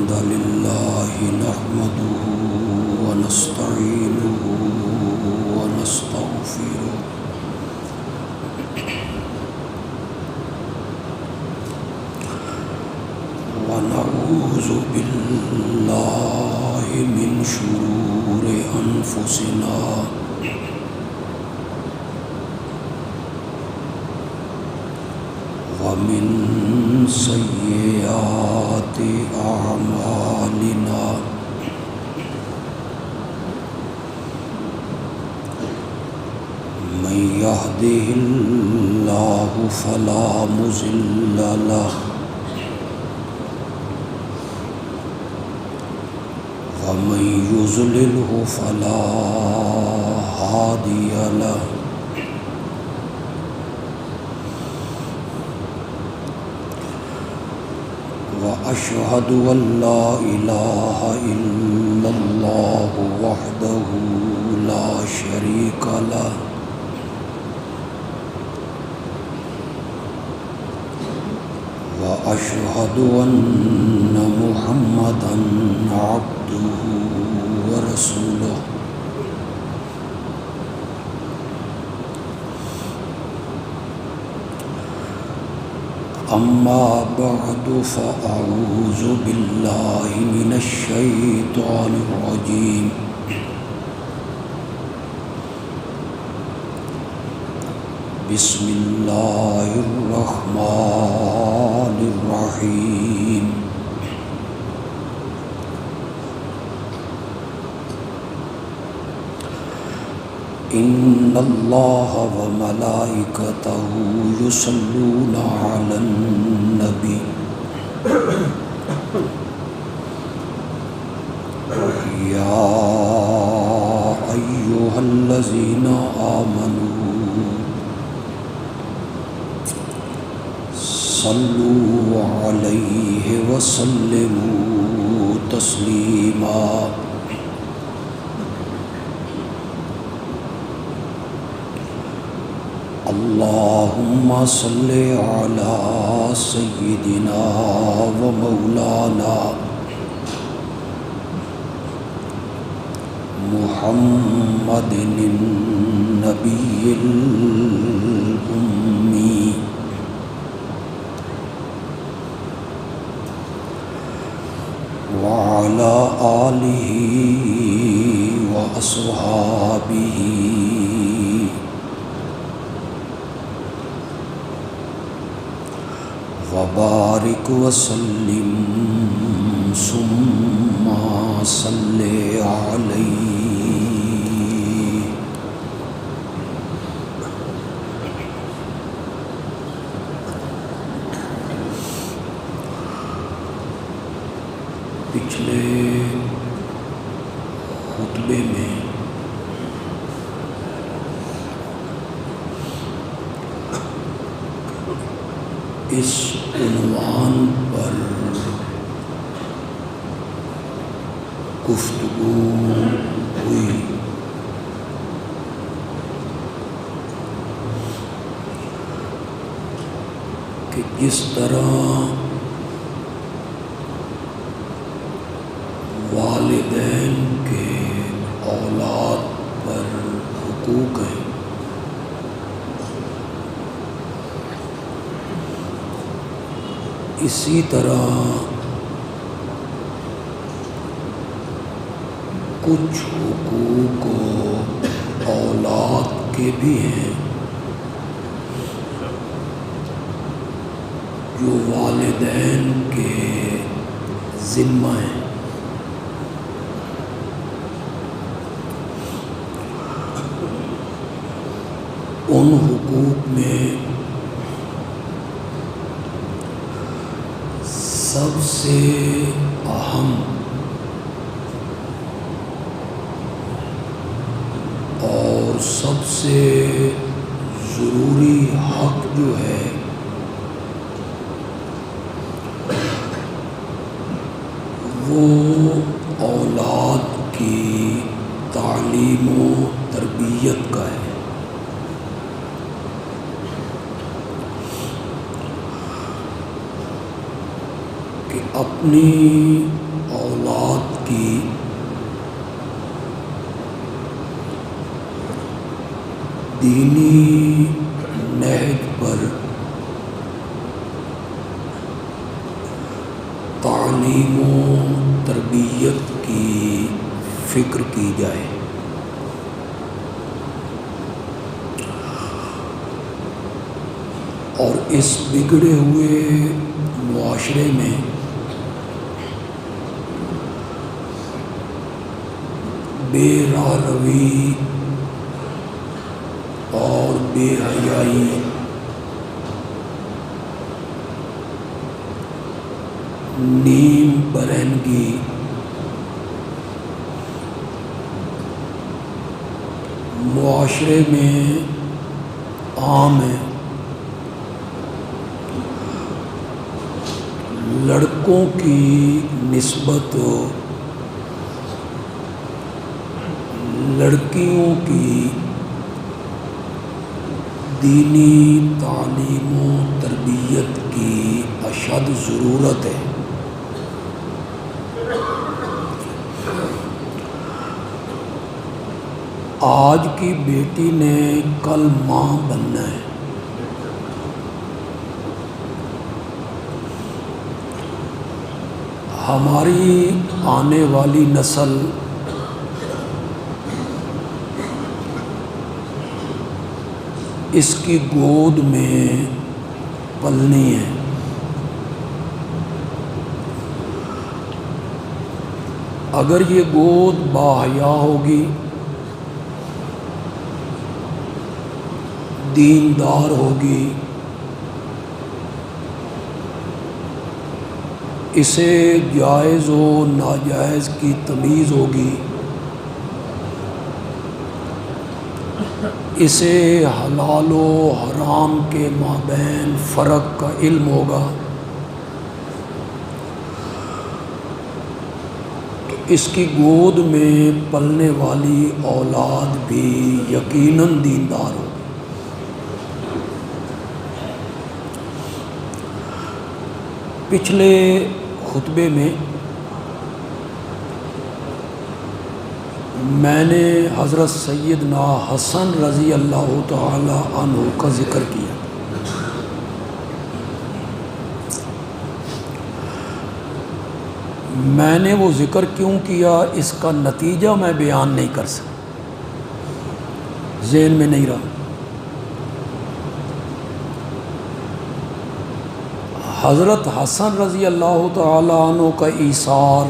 الحمد لله نحمده ونستعينه ونستغفره ونعوذ بالله من شرور أنفسنا ومن سيئات أعمالنا من يهده الله فلا مضل له ومن يضلله فلا هادي له وأشهد أن لا إله إلا الله وحده لا شريك له وأشهد أن محمدًا عبده ورسوله أما بعد فأعوذ بالله من الشيطان الرجيم بسم الله الرحمن الرحيم إن الله وملائكته يصلون على النبي يا أيها الذين آمنوا صلوا عليه وسلموا تسليما اللهم صل على سيدنا ومولانا محمد النبي الأمي وعلى آله وأصحابه وبارك وسلم ثم صل عليه پچھلے خطبے میں اس عنوان پر گفتگو ہوئی کہ جس طرح والدین کے اولاد پر حقوق ہیں، اسی طرح کچھ حقوق اولاد کے بھی ہیں جو والدین کے ذمہ ہیں۔ ان حقوق میں سب سے اہم اور سب سے ضروری حق جو ہے وہ اولاد کی تعلیم و تربیت کا ہے۔ کہ اپنی دینی نہج پر تعلیم و تربیت کی فکر کی جائے۔ اور اس بگڑے ہوئے معاشرے میں بے راہ روی اور بے حیائی نیم برہنگی معاشرے میں عام ہے۔ لڑکوں کی نسبت لڑکیوں کی دینی تعلیم و تربیت کی اشد ضرورت ہے۔ آج کی بیٹی نے کل ماں بننا ہے۔ ہماری آنے والی نسل اس کی گود میں پلنی ہے۔ اگر یہ گود باحیا ہوگی، دیندار ہوگی، اسے جائز و ناجائز کی تمیز ہوگی، اسے حلال و حرام کے مابین فرق کا علم ہوگا، تو اس کی گود میں پلنے والی اولاد بھی یقیناً دیندار ہوگی۔ پچھلے خطبے میں میں نے حضرت سیدنا حسن رضی اللہ تعالی عنہ کا ذکر کیا۔ میں نے وہ ذکر کیوں کیا، اس کا نتیجہ میں بیان نہیں کر سکتا، ذہن میں نہیں رہا۔ حضرت حسن رضی اللہ تعالی عنہ کا ایثار،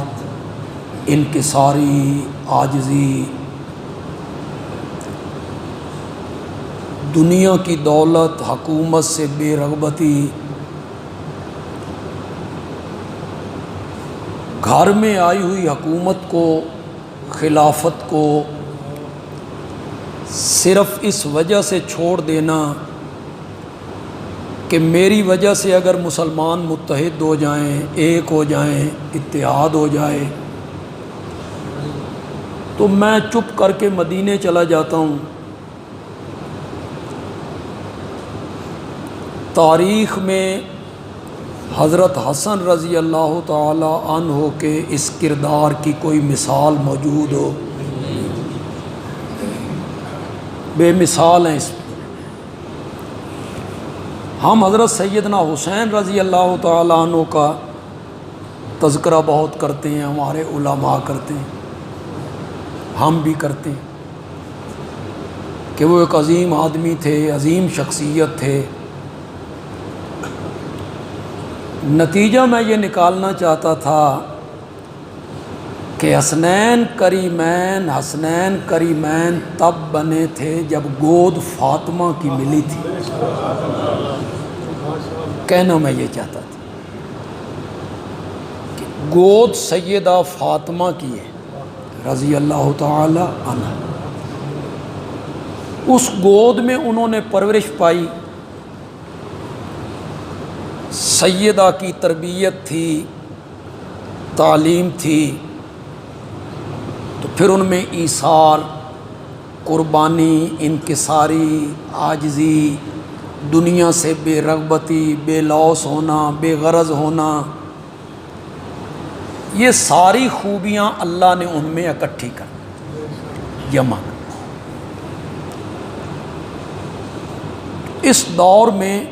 انکساری، عاجزی، دنیا کی دولت، حکومت سے بے رغبتی، گھر میں آئی ہوئی حکومت کو، خلافت کو صرف اس وجہ سے چھوڑ دینا کہ میری وجہ سے اگر مسلمان متحد ہو جائیں، ایک ہو جائیں، اتحاد ہو جائے تو میں چپ کر کے مدینے چلا جاتا ہوں۔ تاریخ میں حضرت حسن رضی اللہ تعالی عنہ کے اس کردار کی کوئی مثال موجود ہو؟ بے مثال ہیں اس میں۔ ہم حضرت سیدنا حسین رضی اللہ تعالی عنہ کا تذکرہ بہت کرتے ہیں، ہمارے علماء کرتے ہیں، ہم بھی کرتے ہیں کہ وہ ایک عظیم آدمی تھے، عظیم شخصیت تھے۔ نتیجہ میں یہ نکالنا چاہتا تھا کہ حسنین کریمین تب بنے تھے جب گود فاطمہ کی ملی تھی۔ کہنا میں یہ چاہتا تھا کہ گود سیدہ فاطمہ کی ہے رضی اللہ تعالی عنہ، اس گود میں انہوں نے پرورش پائی، سیدہ کی تربیت تھی، تعلیم تھی، تو پھر ان میں ایثار، قربانی، انکساری، عاجزی، دنیا سے بے رغبتی، بے لوث ہونا، بے غرض ہونا، یہ ساری خوبیاں اللہ نے ان میں اکٹھی کر جمع کر۔ اس دور میں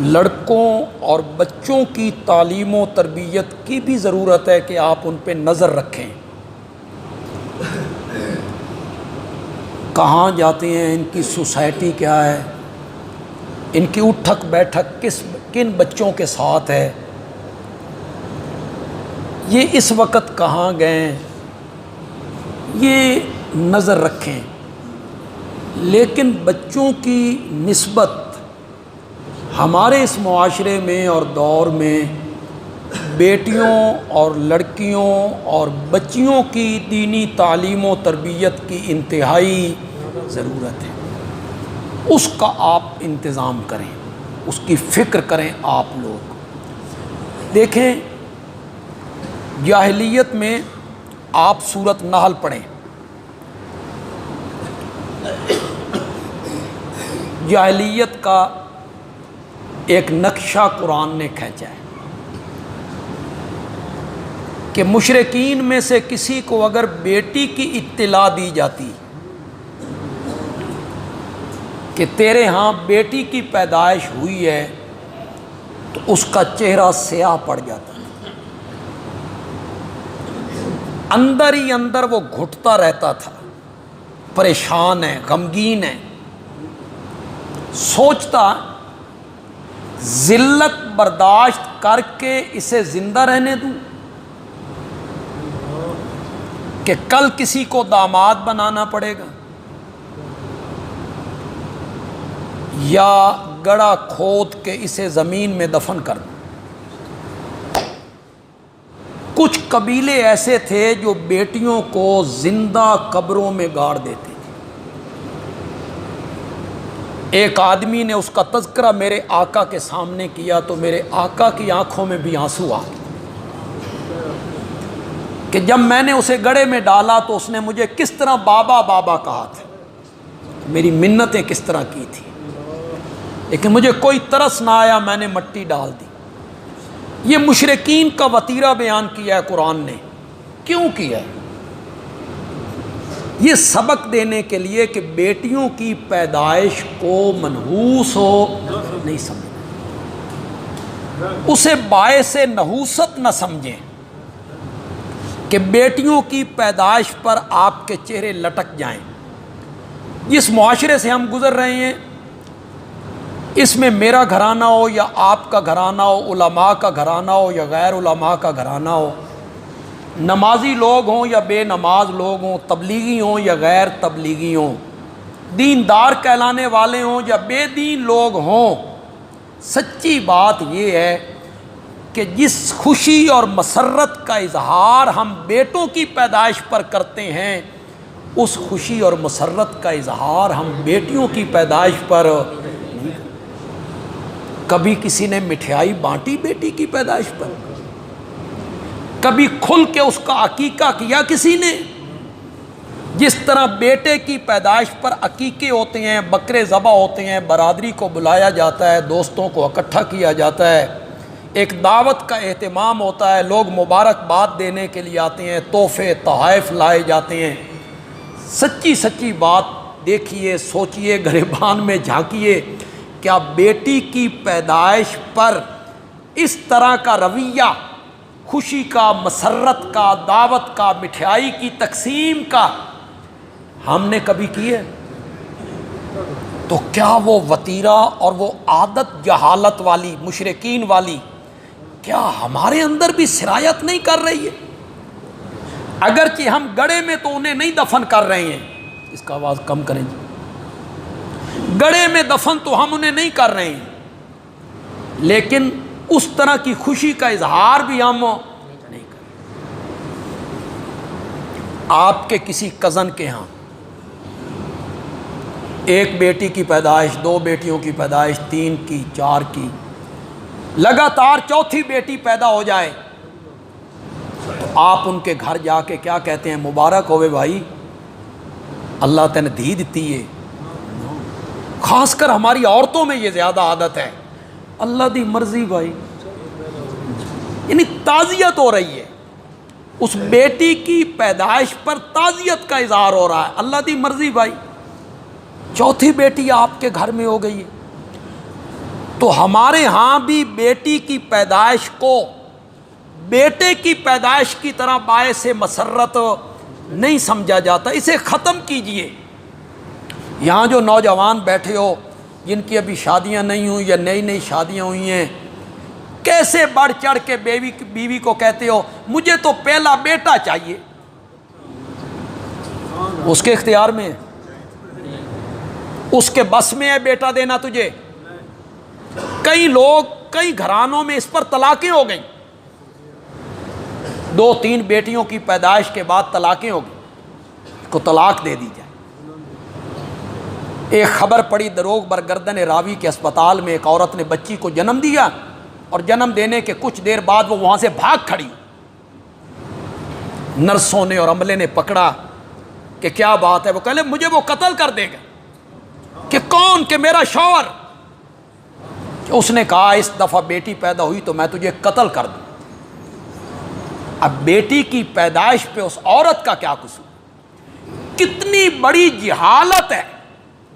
لڑکوں اور بچوں کی تعلیم و تربیت کی بھی ضرورت ہے کہ آپ ان پہ نظر رکھیں. کہاں جاتے ہیں، ان کی سوسائٹی کیا ہے، ان کی اٹھک بیٹھک کن بچوں کے ساتھ ہے، یہ اس وقت کہاں گئے، یہ نظر رکھیں. لیکن بچوں کی نسبت ہمارے اس معاشرے میں اور دور میں بیٹیوں اور لڑکیوں اور بچیوں کی دینی تعلیم و تربیت کی انتہائی ضرورت ہے. اس کا آپ انتظام کریں، اس کی فکر کریں. آپ لوگ دیکھیں، جاہلیت میں آپ سورۃ نحل پڑھیں. جاہلیت کا ایک نقشہ قرآن نے کھینچا ہے کہ مشرکین میں سے کسی کو اگر بیٹی کی اطلاع دی جاتی کہ تیرے ہاں بیٹی کی پیدائش ہوئی ہے تو اس کا چہرہ سیاہ پڑ جاتا ہے، اندر ہی اندر وہ گھٹتا رہتا تھا، پریشان ہے، غمگین ہے، سوچتا ذلت برداشت کر کے اسے زندہ رہنے دوں کہ کل کسی کو داماد بنانا پڑے گا، یا گڑھا کھود کے اسے زمین میں دفن کر دوں. کچھ قبیلے ایسے تھے جو بیٹیوں کو زندہ قبروں میں گاڑ دیتے تھے. ایک آدمی نے اس کا تذکرہ میرے آقا کے سامنے کیا تو میرے آقا کی آنکھوں میں بھی آنسو آ گئے کہ جب میں نے اسے گڑھے میں ڈالا تو اس نے مجھے کس طرح بابا بابا کہا تھا، میری منتیں کس طرح کی تھی، لیکن مجھے کوئی ترس نہ آیا، میں نے مٹی ڈال دی. یہ مشرکین کا وتیرہ بیان کیا ہے قرآن نے. کیوں کیا ہے؟ یہ سبق دینے کے لیے کہ بیٹیوں کی پیدائش کو منحوس ہو نہیں سمجھیں، اسے باعث نحوست نہ سمجھیں کہ بیٹیوں کی پیدائش پر آپ کے چہرے لٹک جائیں. جس معاشرے سے ہم گزر رہے ہیں اس میں میرا گھرانہ ہو یا آپ کا گھرانہ ہو، علماء کا گھرانہ ہو یا غیر علماء کا گھرانہ ہو، نمازی لوگ ہوں یا بے نماز لوگ ہوں، تبلیغی ہوں یا غیر تبلیغی ہوں، دیندار کہلانے والے ہوں یا بے دین لوگ ہوں، سچی بات یہ ہے کہ جس خوشی اور مسرت کا اظہار ہم بیٹوں کی پیدائش پر کرتے ہیں، اس خوشی اور مسرت کا اظہار ہم بیٹیوں کی پیدائش پر نہیں. کبھی کسی نے مٹھائی بانٹی بیٹی کی پیدائش پر؟ کبھی کھل کے اس کا عقیقہ کیا کسی نے؟ جس طرح بیٹے کی پیدائش پر عقیقے ہوتے ہیں، بکرے ذبح ہوتے ہیں، برادری کو بلایا جاتا ہے، دوستوں کو اکٹھا کیا جاتا ہے، ایک دعوت کا اہتمام ہوتا ہے، لوگ مبارکباد دینے کے لیے آتے ہیں، تحفے تحائف لائے جاتے ہیں. سچی سچی بات دیکھیے، سوچئے، گریبان میں جھانکیے، کیا بیٹی کی پیدائش پر اس طرح کا رویہ، خوشی کا، مسرت کا، دعوت کا، مٹھائی کی تقسیم کا ہم نے کبھی کی ہے؟ تو کیا وہ وتیرہ اور وہ عادت جہالت والی، مشرکین والی، کیا ہمارے اندر بھی سرایت نہیں کر رہی ہے؟ اگرچہ ہم گڑھے میں تو انہیں نہیں دفن کر رہے ہیں، اس کا آواز کم کریں جی، گڑھے میں دفن تو ہم انہیں نہیں کر رہے ہیں، لیکن اس طرح کی خوشی کا اظہار بھی ہم نہیں کر رہے. آپ کے کسی کزن کے ہاں ایک بیٹی کی پیدائش، دو بیٹیوں کی پیدائش، 3 کی، 4 کی، لگاتار چوتھی بیٹی پیدا ہو جائے تو آپ ان کے گھر جا کے کیا کہتے ہیں؟ مبارک ہوئے بھائی، اللہ تین دھی دیتی ہے. خاص کر ہماری عورتوں میں یہ زیادہ عادت ہے، اللہ دی مرضی بھائی، یعنی تعزیت ہو رہی ہے، اس بیٹی کی پیدائش پر تعزیت کا اظہار ہو رہا ہے، اللہ دی مرضی بھائی. چوتھی بیٹی آپ کے گھر میں ہو گئی ہے۔ تو ہمارے ہاں بھی بیٹی کی پیدائش کو بیٹے کی پیدائش کی طرح باعث مسرت نہیں سمجھا جاتا، اسے ختم کیجئے۔ یہاں جو نوجوان بیٹھے ہو جن کی ابھی شادیاں نہیں ہوئی یا نئی نئی شادیاں ہوئی ہیں، کیسے بڑھ چڑھ کے بیوی کو کہتے ہو مجھے تو پہلا بیٹا چاہیے، اس کے اختیار میں ہے، اس کے بس میں ہے بیٹا دینا تجھے؟ کئی لوگ کئی گھرانوں میں اس پر طلاقیں ہو گئیں، 2-3 بیٹیوں کی پیدائش کے بعد طلاقیں ہو گئیں، کو طلاق دے دی جائے۔ ایک خبر پڑی دروغ برگردن راوی کے اسپتال میں، ایک عورت نے بچی کو جنم دیا اور جنم دینے کے کچھ دیر بعد وہ وہاں سے بھاگ کھڑی۔ نرسوں نے اور عملے نے پکڑا کہ کیا بات ہے، وہ کہلے مجھے وہ قتل کر دے گا۔ کہ کون؟ کہ میرا شوہر۔ اس نے کہا اس دفعہ بیٹی پیدا ہوئی تو میں تجھے قتل کر دوں۔ اب بیٹی کی پیدائش پہ اس عورت کا کیا قصور؟ کتنی بڑی جہالت ہے۔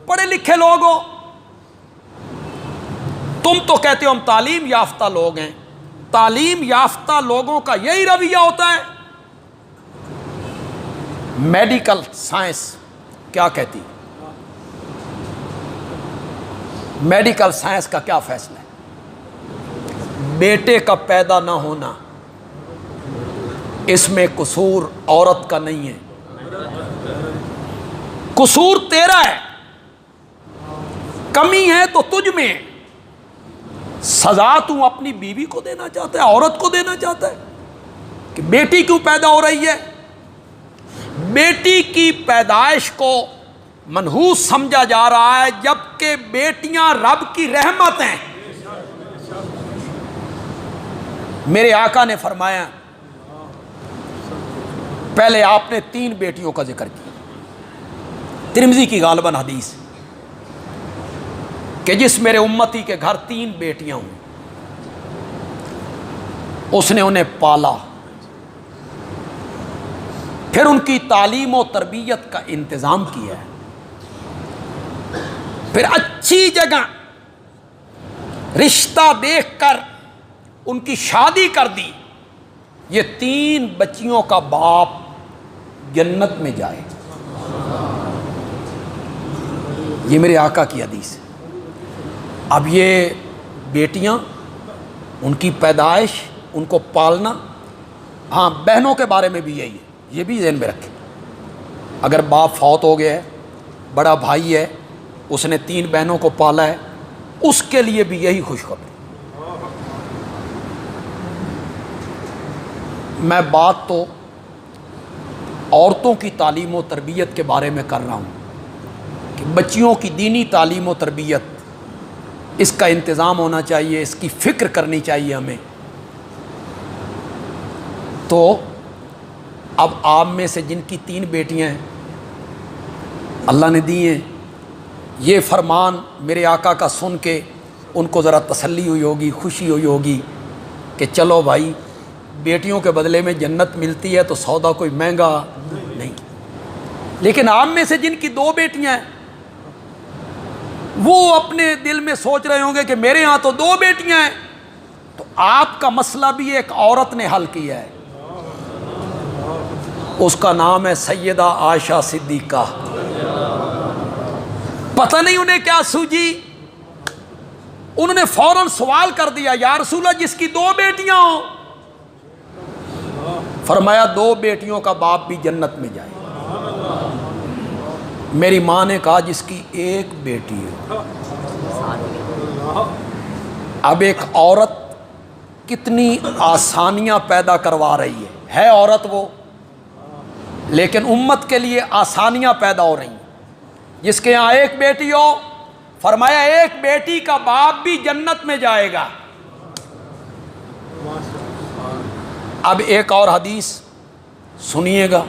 پڑھے لکھے لوگ ہو، تم تو کہتے ہو ہم تعلیم یافتہ لوگ ہیں، تعلیم یافتہ لوگوں کا یہی رویہ ہوتا ہے۔ میڈیکل سائنس کیا کہتی؟ میڈیکل سائنس کا کیا فیصلہ ہے؟ بیٹے کا پیدا نہ ہونا، اس میں قصور عورت کا نہیں ہے، قصور تیرا ہے، کمی ہے تو تجھ میں۔ سزا تو اپنی بیوی کو دینا چاہتا ہے، عورت کو دینا چاہتا ہے کہ بیٹی کیوں پیدا ہو رہی ہے؟ بیٹی کی پیدائش کو منحوس سمجھا جا رہا ہے، جبکہ بیٹیاں رب کی رحمت ہیں۔ میرے آقا نے فرمایا، پہلے آپ نے 3 بیٹیوں کا ذکر کیا، ترمذی کی غالباً حدیث کہ جس میرے امتی کے گھر 3 بیٹیاں ہوں، اس نے انہیں پالا، پھر ان کی تعلیم و تربیت کا انتظام کیا ہے، پھر اچھی جگہ رشتہ دیکھ کر ان کی شادی کر دی۔ یہ 3 بچیوں کا باپ جنت میں جائے، یہ میرے آقا کی حدیث ہے۔ اب یہ بیٹیاں، ان کی پیدائش، ان کو پالنا، ہاں بہنوں کے بارے میں بھی یہی ہے، یہ بھی ذہن میں رکھیں۔ اگر باپ فوت ہو گیا ہے، بڑا بھائی ہے، اس نے 3 بہنوں کو پالا ہے، اس کے لیے بھی یہی خوشخبری۔ میں بات تو عورتوں کی تعلیم و تربیت کے بارے میں کر رہا ہوں کہ بچیوں کی دینی تعلیم و تربیت، اس کا انتظام ہونا چاہیے، اس کی فکر کرنی چاہیے ہمیں۔ تو اب آپ میں سے جن کی 3 بیٹیاں ہیں اللہ نے دی ہیں، یہ فرمان میرے آقا کا سن کے ان کو ذرا تسلی ہوئی ہوگی، خوشی ہوئی ہوگی کہ چلو بھائی بیٹیوں کے بدلے میں جنت ملتی ہے تو سودا کوئی مہنگا نہیں۔ لیکن آپ میں سے جن کی 2 بیٹیاں ہیں وہ اپنے دل میں سوچ رہے ہوں گے کہ میرے ہاں تو 2 بیٹیاں ہیں، تو آپ کا مسئلہ بھی ایک عورت نے حل کیا ہے، اس کا نام ہے سیدہ عائشہ صدیقہ۔ پتہ نہیں انہیں کیا سوجی، انہوں نے فوراً سوال کر دیا یا رسول اللہ جس کی 2 بیٹیاں ہوں، فرمایا 2 بیٹیوں کا باپ بھی جنت میں جائے۔ میری ماں نے کہا جس کی 1 بیٹی ہے۔ اب ایک عورت کتنی آسانیاں پیدا کروا رہی ہے عورت وہ، لیکن امت کے لیے آسانیاں پیدا ہو رہی ہیں۔ جس کے یہاں 1 بیٹی ہو، فرمایا 1 بیٹی کا باپ بھی جنت میں جائے گا۔ اب ایک اور حدیث سنیے گا،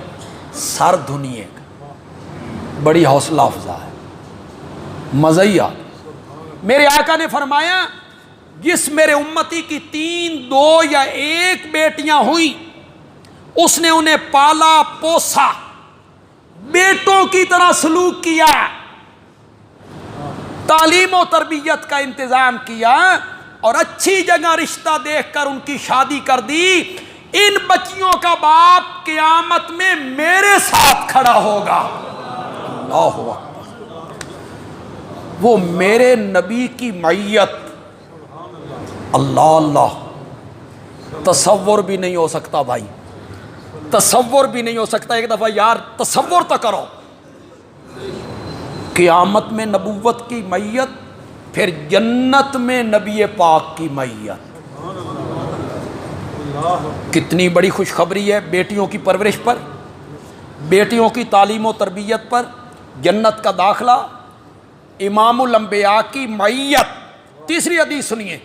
سر دھنیے گا، بڑی حوصلہ افزا ہے، مزہ ہی آ گیا۔ میرے آقا نے فرمایا جس میرے امتی کی 3، 2 یا 1 بیٹیاں ہوئیں، اس نے انہیں پالا پوسا، بیٹوں کی طرح سلوک کیا، تعلیم و تربیت کا انتظام کیا اور اچھی جگہ رشتہ دیکھ کر ان کی شادی کر دی، ان بچیوں کا باپ قیامت میں میرے ساتھ کھڑا ہوگا۔ اللہ اکبر، وہ میرے نبی کی معیت، اللہ اللہ، تصور بھی نہیں ہو سکتا بھائی، تصور بھی نہیں ہو سکتا۔ ایک دفعہ یار تصور تو کرو، قیامت میں نبوت کی معیت، پھر جنت میں نبی پاک کی معیت، کتنی بڑی خوشخبری ہے بیٹیوں کی پرورش پر، بیٹیوں کی تعلیم و تربیت پر، جنت کا داخلہ، امام الانبیاء کی معیت۔ تیسری حدیث سنیے،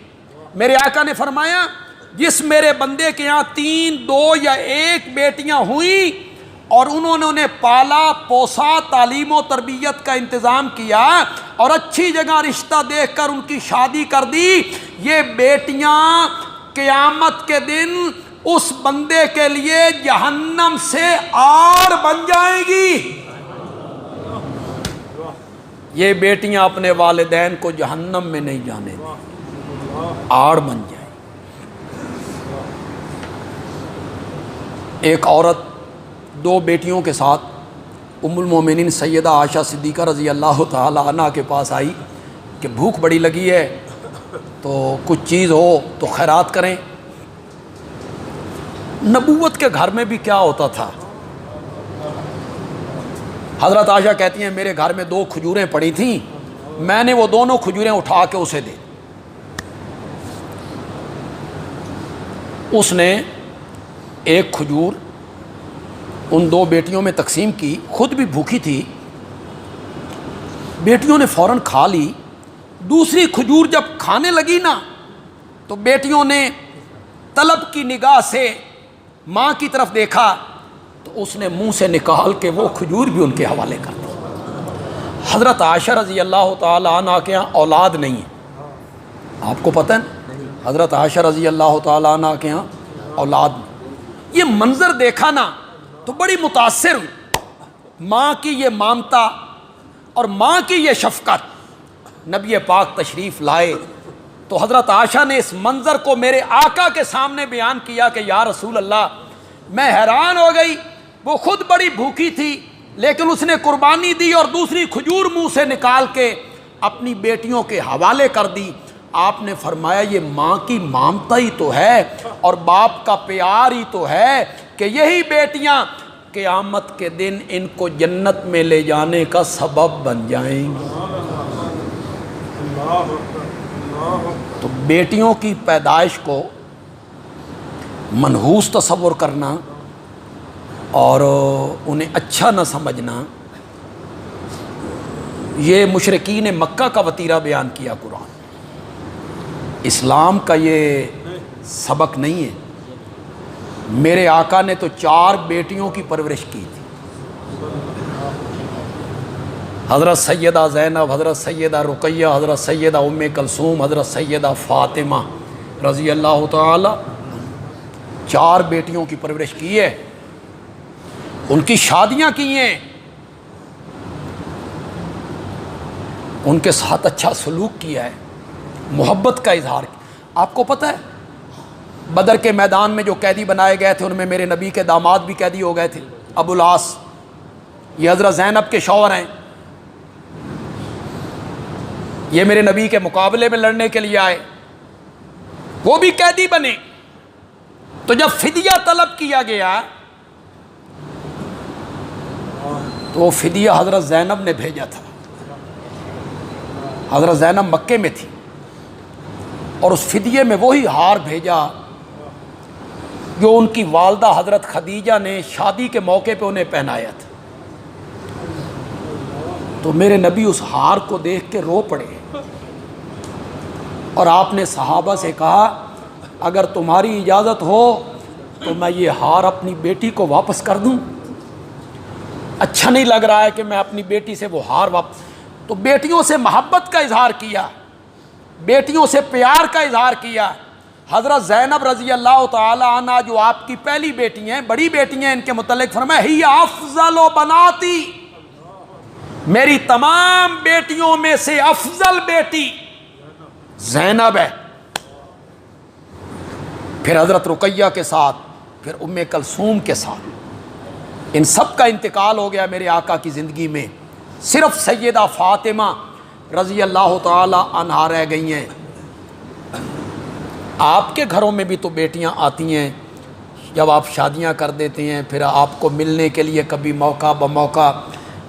میرے آقا نے فرمایا جس میرے بندے کے یہاں 3، 2 یا 1 بیٹیاں ہوئیں اور انہوں نے انہیں پالا پوسا، تعلیم و تربیت کا انتظام کیا اور اچھی جگہ رشتہ دیکھ کر ان کی شادی کر دی، یہ بیٹیاں قیامت کے دن اس بندے کے لیے جہنم سے آڑ بن جائیں گی۔ یہ بیٹیاں اپنے والدین کو جہنم میں نہیں جانے دیں، آڑ بن جائیں۔ ایک عورت 2 بیٹیوں کے ساتھ ام المومنین سیدہ عائشہ صدیقہ رضی اللہ تعالی عنہ کے پاس آئی کہ بھوک بڑی لگی ہے تو کچھ چیز ہو تو خیرات کریں۔ نبوت کے گھر میں بھی کیا ہوتا تھا، حضرت عائشہ کہتی ہیں میرے گھر میں 2 کھجوریں پڑی تھیں، میں نے وہ دونوں کھجوریں اٹھا کے اسے دے، اس نے ایک کھجور ان 2 بیٹیوں میں تقسیم کی، خود بھی بھوکی تھی، بیٹیوں نے فوراً کھا لی۔ دوسری کھجور جب کھانے لگی نا تو بیٹیوں نے طلب کی نگاہ سے ماں کی طرف دیکھا تو اس نے منہ سے نکال کے وہ کھجور بھی ان کے حوالے کر دی۔ حضرت عائشہ رضی اللہ تعالی عنہ کے یہاں اولاد نہیں ہے، آپ کو پتہ ہے حضرت عائشہ رضی اللہ تعالی عنہ کے یہاں اولاد نہیں۔ یہ منظر دیکھا نا تو بڑی متاثر ہوئی، ماں کی یہ مامتا اور ماں کی یہ شفقت۔ نبی پاک تشریف لائے تو حضرت عائشہ نے اس منظر کو میرے آقا کے سامنے بیان کیا کہ یا رسول اللہ، میں حیران ہو گئی، وہ خود بڑی بھوکی تھی لیکن اس نے قربانی دی اور دوسری کھجور منہ سے نکال کے اپنی بیٹیوں کے حوالے کر دی۔ آپ نے فرمایا یہ ماں کی مامتا ہی تو ہے اور باپ کا پیار ہی تو ہے کہ یہی بیٹیاں قیامت کے دن ان کو جنت میں لے جانے کا سبب بن جائیں گی۔ تو بیٹیوں کی پیدائش کو منحوس تصور کرنا اور انہیں اچھا نہ سمجھنا، یہ مشرکین مکہ کا وتیرہ بیان کیا قرآن، اسلام کا یہ سبق نہیں ہے۔ میرے آقا نے تو 4 بیٹیوں کی پرورش کی تھی، حضرت سیدہ زینب، حضرت سیدہ رقیہ، حضرت سیدہ ام کلثوم، حضرت سیدہ فاطمہ رضی اللہ تعالی، 4 بیٹیوں کی پرورش کی ہے، ان کی شادیاں کی ہیں، ان کے ساتھ اچھا سلوک کیا ہے، محبت کا اظہار کیا۔ آپ کو پتہ ہے بدر کے میدان میں جو قیدی بنائے گئے تھے ان میں میرے نبی کے داماد بھی قیدی ہو گئے تھے، ابو العاص، یہ حضرت زینب کے شوہر ہیں، یہ میرے نبی کے مقابلے میں لڑنے کے لیے آئے، وہ بھی قیدی بنے۔ تو جب فدیہ طلب کیا گیا تو وہ فدیہ حضرت زینب نے بھیجا تھا، حضرت زینب مکے میں تھی اور اس فدیے میں وہی ہار بھیجا جو ان کی والدہ حضرت خدیجہ نے شادی کے موقع پہ انہیں پہنایا تھا۔ تو میرے نبی اس ہار کو دیکھ کے رو پڑے اور آپ نے صحابہ سے کہا اگر تمہاری اجازت ہو تو میں یہ ہار اپنی بیٹی کو واپس کر دوں، اچھا نہیں لگ رہا ہے کہ میں اپنی بیٹی سے وہ ہار واپس۔ تو بیٹیوں سے محبت کا اظہار کیا، بیٹیوں سے پیار کا اظہار کیا۔ حضرت زینب رضی اللہ تعالی عنہ جو آپ کی پہلی بیٹی ہیں، بڑی بیٹی ہیں، ان کے متعلق فرمایا ہی افضل و بناتی، میری تمام بیٹیوں میں سے افضل بیٹی زینب ہے، پھر حضرت رقیہ کے ساتھ، پھر ام کلثوم کے ساتھ، ان سب کا انتقال ہو گیا میرے آقا کی زندگی میں، صرف سیدہ فاطمہ رضی اللہ تعالی عنہا رہ گئی ہیں۔ آپ کے گھروں میں بھی تو بیٹیاں آتی ہیں، جب آپ شادیاں کر دیتے ہیں پھر آپ کو ملنے کے لیے کبھی موقع بموقع،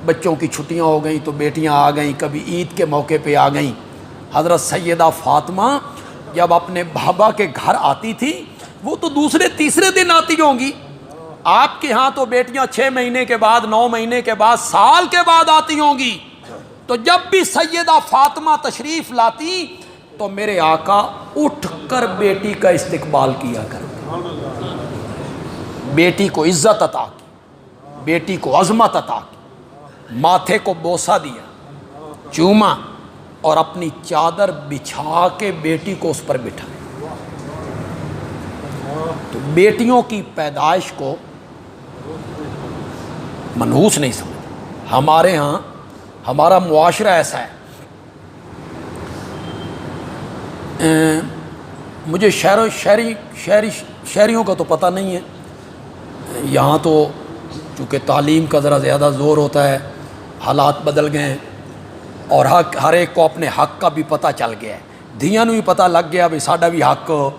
بچوں کی چھٹیاں ہو گئیں تو بیٹیاں آ گئیں، کبھی عید کے موقع پہ آ گئیں۔ حضرت سیدہ فاطمہ جب اپنے بابا کے گھر آتی تھی وہ تو دوسرے تیسرے دن آتی ہوں گی، آپ کے ہاں تو بیٹیاں 6 مہینے کے بعد، 9 مہینے کے بعد، سال کے بعد آتی ہوں گی۔ تو جب بھی سیدہ فاطمہ تشریف لاتی تو میرے آقا اٹھ کر بیٹی کا استقبال کیا کرتے، بیٹی کو عزت عطا کی، بیٹی کو عظمت عطا کی، ماتھے کو بوسہ دیا، چوما، اور اپنی چادر بچھا کے بیٹی کو اس پر بٹھایا۔ تو بیٹیوں کی پیدائش کو منحوس نہیں سمجھ، ہمارے ہاں ہمارا معاشرہ ایسا ہے۔ مجھے شہریوں کا تو پتہ نہیں ہے، یہاں تو چونکہ تعلیم کا ذرا زیادہ زور ہوتا ہے، حالات بدل گئے ہیں، اور ہر ایک کو اپنے حق کا بھی پتہ چل گیا ہے، دھیاں نوں بھی پتہ لگ گیا بھی ساڈا بھی حق ہے،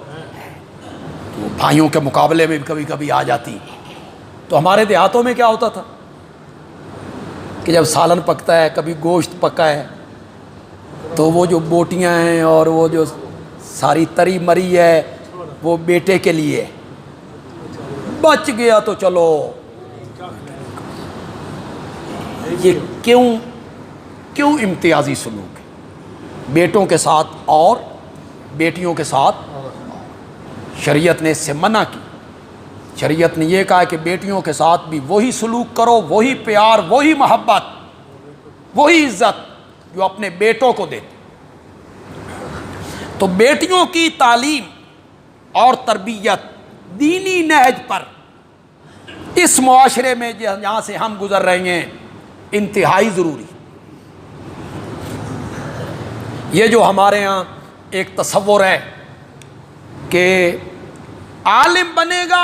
تو بھائیوں کے مقابلے میں بھی کبھی کبھی آ جاتی۔ تو ہمارے دیہاتوں میں کیا ہوتا تھا کہ جب سالن پکتا ہے، کبھی گوشت پکا ہے، تو وہ جو بوٹیاں ہیں اور وہ جو ساری تری مری ہے وہ بیٹے کے لیے، بچ گیا تو چلو۔ یہ کیوں امتیازی سلوک ہے؟ بیٹوں کے ساتھ اور بیٹیوں کے ساتھ شریعت نے اس سے منع کی۔ شریعت نے یہ کہا کہ بیٹیوں کے ساتھ بھی وہی سلوک کرو، وہی پیار، وہی محبت، وہی عزت جو اپنے بیٹوں کو دیتے۔ تو بیٹیوں کی تعلیم اور تربیت دینی نہج پر اس معاشرے میں جہاں سے ہم گزر رہے ہیں انتہائی ضروری۔ یہ جو ہمارے ہاں ایک تصور ہے کہ عالم بنے گا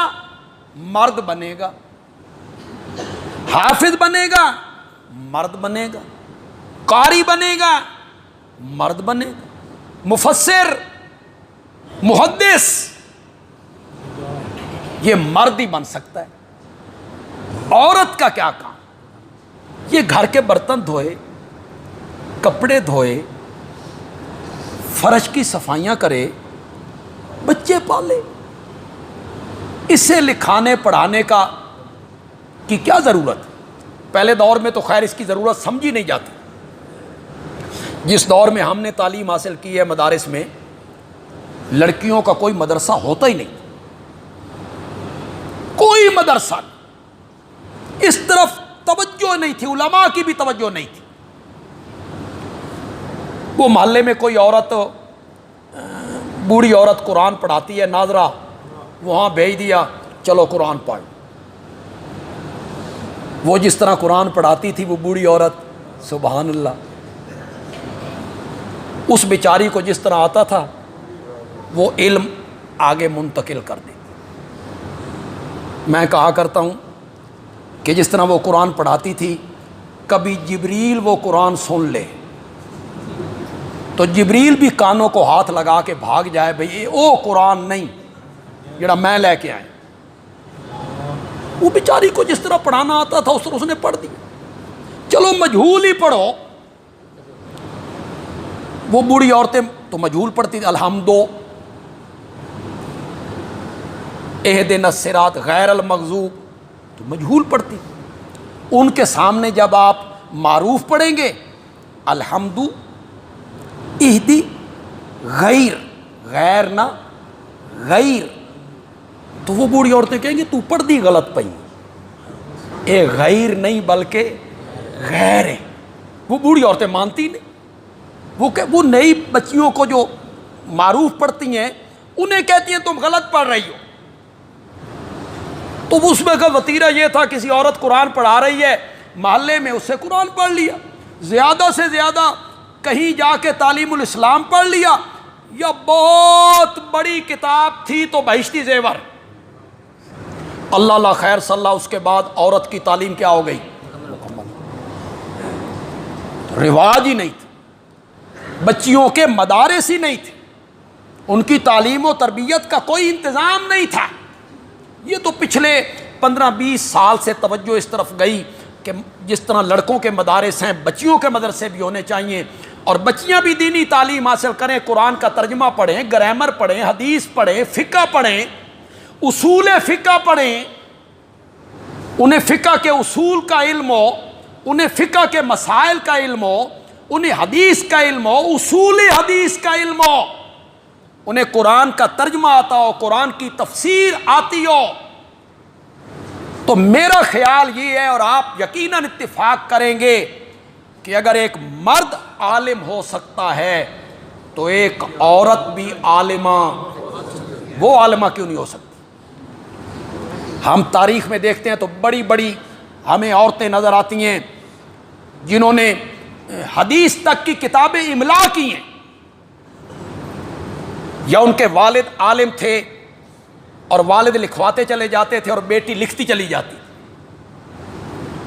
مرد بنے گا، حافظ بنے گا مرد بنے گا، قاری بنے گا مرد بنے گا، مفسر، محدث یہ مرد ہی بن سکتا ہے۔ عورت کا کیا کام؟ یہ گھر کے برتن دھوئے، کپڑے دھوئے، فرش کی صفائیاں کرے، بچے پالے، اسے لکھانے پڑھانے کی کیا ضرورت ہے؟ پہلے دور میں تو خیر اس کی ضرورت سمجھی نہیں جاتی۔ جس دور میں ہم نے تعلیم حاصل کی ہے مدارس میں، لڑکیوں کا کوئی مدرسہ ہوتا ہی نہیں، کوئی مدرسہ نہیں، اس طرف توجہ نہیں تھی، علماء کی بھی توجہ نہیں تھی۔ وہ محلے میں کوئی عورت، بوڑھی عورت قرآن پڑھاتی ہے، ناظرہ وہاں بھیج دیا، چلو قرآن پڑھ۔ وہ جس طرح قرآن پڑھاتی تھی وہ بوڑھی عورت، سبحان اللہ، اس بیچاری کو جس طرح آتا تھا وہ علم آگے منتقل کر دیتی۔ میں کہا کرتا ہوں کہ جس طرح وہ قرآن پڑھاتی تھی، کبھی جبریل وہ قرآن سن لے تو جبریل بھی کانوں کو ہاتھ لگا کے بھاگ جائے، بھئی او قرآن نہیں جڑا میں لے کے آئے۔ وہ بیچاری کو جس طرح پڑھانا آتا تھا اس نے پڑھ دیا۔ چلو مجہول ہی پڑھو، وہ بوڑھی عورتیں تو مجہول پڑھتی تھی، الحمدو اہدنا الصراط غیر المغضوب تو مجہول پڑھتی۔ ان کے سامنے جب آپ معروف پڑھیں گے الحمدو اہدی غیر، غیر نہ غیر، تو وہ بوڑھی عورتیں کہیں گے تو پڑھ دی غلط پئی، اے غیر نہیں بلکہ غیر ہے۔ وہ بوڑھی عورتیں مانتی نہیں، وہ نئی بچیوں کو جو معروف پڑھتی ہیں انہیں کہتی ہیں تم غلط پڑھ رہی ہو۔ تو اس میں کا وتیرہ یہ تھا، کسی عورت قرآن پڑھا رہی ہے محلے میں، اس سے قرآن پڑھ لیا، زیادہ سے زیادہ کہیں جا کے تعلیم الاسلام پڑھ لیا، یا بہت بڑی کتاب تھی تو بہشتی زیور، اللہ اللہ خیر صلی اللہ، اس کے بعد عورت کی تعلیم کیا ہو گئی؟ رواج ہی نہیں تھا، بچیوں کے مدارس ہی نہیں تھے، ان کی تعلیم و تربیت کا کوئی انتظام نہیں تھا۔ یہ تو پچھلے 15-20 سال سے توجہ اس طرف گئی کہ جس طرح لڑکوں کے مدارس ہیں، بچیوں کے مدرسے بھی ہونے چاہیے، اور بچیاں بھی دینی تعلیم حاصل کریں، قرآن کا ترجمہ پڑھیں، گرامر پڑھیں، حدیث پڑھیں، فقہ پڑھیں، اصول فقہ پڑھیں، انہیں فقہ کے اصول کا علم ہو، انہیں فقہ کے مسائل کا علم ہو، انہیں حدیث کا علم ہو، اصول حدیث کا علم ہو، انہیں قرآن کا ترجمہ آتا ہو، قرآن کی تفسیر آتی ہو۔ تو میرا خیال یہ ہے، اور آپ یقیناً اتفاق کریں گے کہ اگر ایک مرد عالم ہو سکتا ہے تو ایک عورت بھی عالمہ، وہ عالمہ کیوں نہیں ہو سکتی؟ ہم تاریخ میں دیکھتے ہیں تو بڑی بڑی ہمیں عورتیں نظر آتی ہیں جنہوں نے حدیث تک کی کتابیں املا کی ہیں، یا ان کے والد عالم تھے اور والد لکھواتے چلے جاتے تھے اور بیٹی لکھتی چلی جاتی،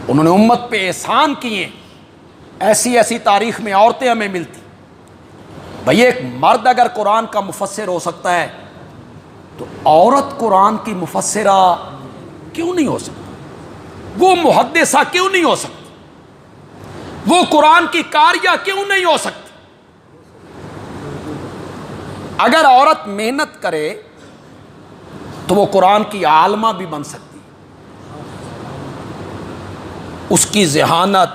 انہوں نے امت پہ احسان کیے۔ ایسی ایسی تاریخ میں عورتیں ہمیں ملتی۔ بھئی ایک مرد اگر قرآن کا مفسر ہو سکتا ہے تو عورت قرآن کی مفسرہ کیوں نہیں ہو سکتی؟ وہ محدثہ کیوں نہیں ہو سکتی؟ وہ قرآن کی قاریہ کیوں نہیں ہو سکتی؟ اگر عورت محنت کرے تو وہ قرآن کی عالمہ بھی بن سکتی، اس کی ذہانت،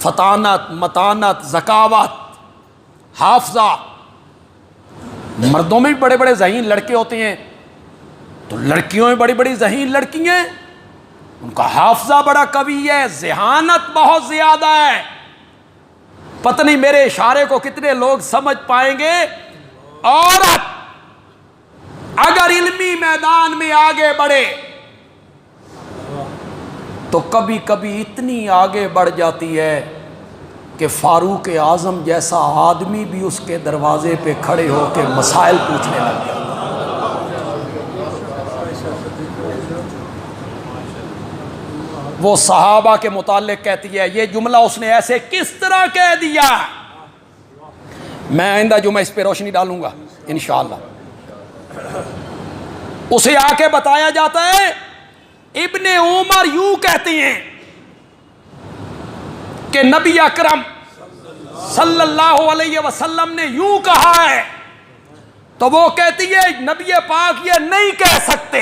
فطانت، متانت، ذکاوت، حافظہ، مردوں میں بھی بڑے بڑے ذہین لڑکے ہوتے ہیں تو لڑکیوں میں بڑی بڑی ذہین لڑکیاں ہیں، ان کا حافظہ بڑا قوی ہے، ذہانت بہت زیادہ ہے۔ پتہ نہیں میرے اشارے کو کتنے لوگ سمجھ پائیں گے۔ عورت اگر علمی میدان میں آگے بڑھے تو کبھی کبھی اتنی آگے بڑھ جاتی ہے کہ فاروق اعظم جیسا آدمی بھی اس کے دروازے پہ کھڑے ہو کے مسائل پوچھنے لگ گیا۔ وہ صحابہ کے متعلق کہتی ہے یہ جملہ اس نے ایسے کس طرح کہہ دیا؟ میں آئندہ جمعہ اس پہ روشنی ڈالوں گا انشاءاللہ۔ اسے آ کے بتایا جاتا ہے ابن عمر یوں کہتے ہیں کہ نبی اکرم صلی اللہ علیہ وسلم نے یوں کہا ہے، تو وہ کہتی ہے نبی پاک یہ نہیں کہہ سکتے۔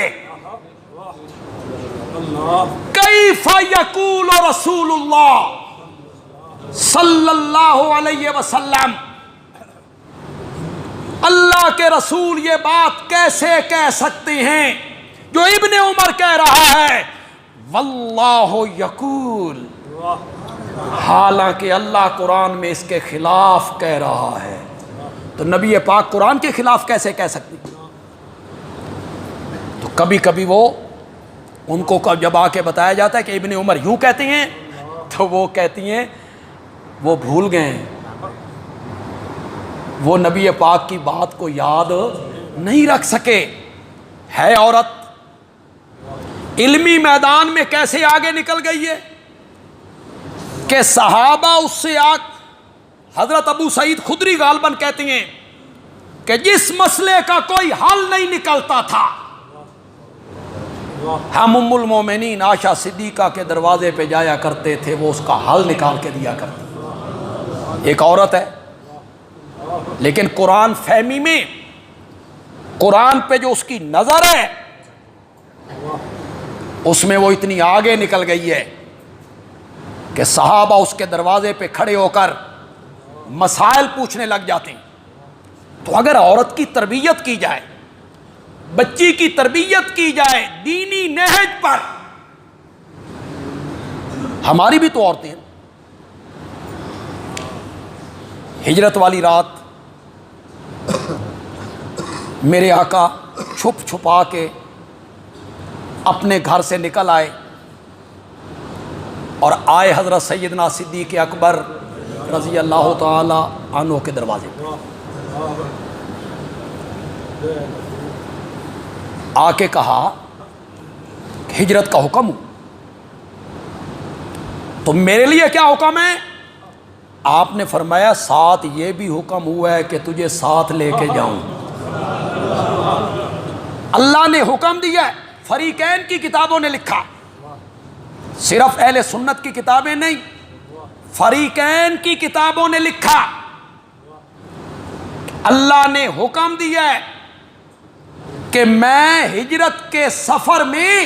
کیف یقول رسول اللہ صلی اللہ علیہ وسلم، اللہ کے رسول یہ بات کیسے کہہ سکتے ہیں جو ابن عمر کہہ رہا ہے واللہ یقول، حالانکہ اللہ قرآن میں اس کے خلاف کہہ رہا ہے، تو نبی پاک قرآن کے خلاف کیسے کہہ سکتی؟ تو کبھی کبھی وہ ان کو جب آ کے بتایا جاتا ہے کہ ابن عمر یوں کہتے ہیں تو وہ کہتی ہیں وہ بھول گئے ہیں، وہ نبی پاک کی بات کو یاد نہیں رکھ سکے۔ ہے عورت علمی میدان میں کیسے آگے نکل گئی ہے کہ صحابہ اس سے حضرت ابو سعید خدری غالباً کہتی ہیں کہ جس مسئلے کا کوئی حل نہیں نکلتا تھا ہم ام المومنین عائشہ صدیقہ کے دروازے پہ جایا کرتے تھے، وہ اس کا حل نکال کے دیا کرتی۔ ایک عورت ہے لیکن قرآن فہمی میں قرآن پہ جو اس کی نظر ہے اس میں وہ اتنی آگے نکل گئی ہے کہ صحابہ اس کے دروازے پہ کھڑے ہو کر مسائل پوچھنے لگ جاتے ہیں۔ تو اگر عورت کی تربیت کی جائے، بچی کی تربیت کی جائے دینی نہج پر، ہماری بھی تو عورتیں ہیں۔ ہجرت والی رات میرے آقا چھپ چھپا کے اپنے گھر سے نکل آئے، اور آئے حضرت سیدنا صدیق اکبر رضی اللہ تعالی عنہ کے دروازے پر، آ کے کہا ہجرت کا حکم ہو، تو میرے لیے کیا حکم ہے؟ آپ نے فرمایا ساتھ یہ بھی حکم ہوا ہے کہ تجھے ساتھ لے کے جاؤں۔ اللہ نے حکم دیا ہے، فریقین کی کتابوں نے لکھا، صرف اہل سنت کی کتابیں نہیں، فریقین کی کتابوں نے لکھا، اللہ نے حکم دیا ہے کہ میں ہجرت کے سفر میں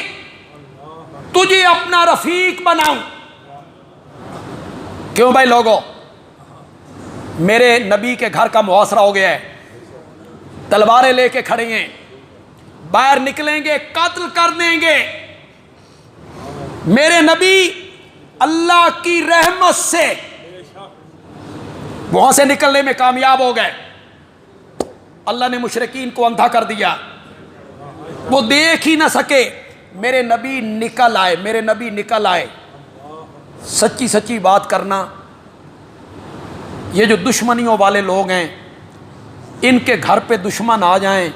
تجھے اپنا رفیق بناؤں۔ کیوں بھائی لوگوں؟ میرے نبی کے گھر کا محاصرہ ہو گیا ہے، تلواریں لے کے کھڑے ہیں، باہر نکلیں گے قتل کر دیں گے۔ میرے نبی اللہ کی رحمت سے وہاں سے نکلنے میں کامیاب ہو گئے، اللہ نے مشرکین کو اندھا کر دیا، وہ دیکھ ہی نہ سکے۔ میرے نبی نکل آئے، میرے نبی نکل آئے۔ سچی سچی بات کرنا، یہ جو دشمنیوں والے لوگ ہیں، ان کے گھر پہ دشمن آ جائیں،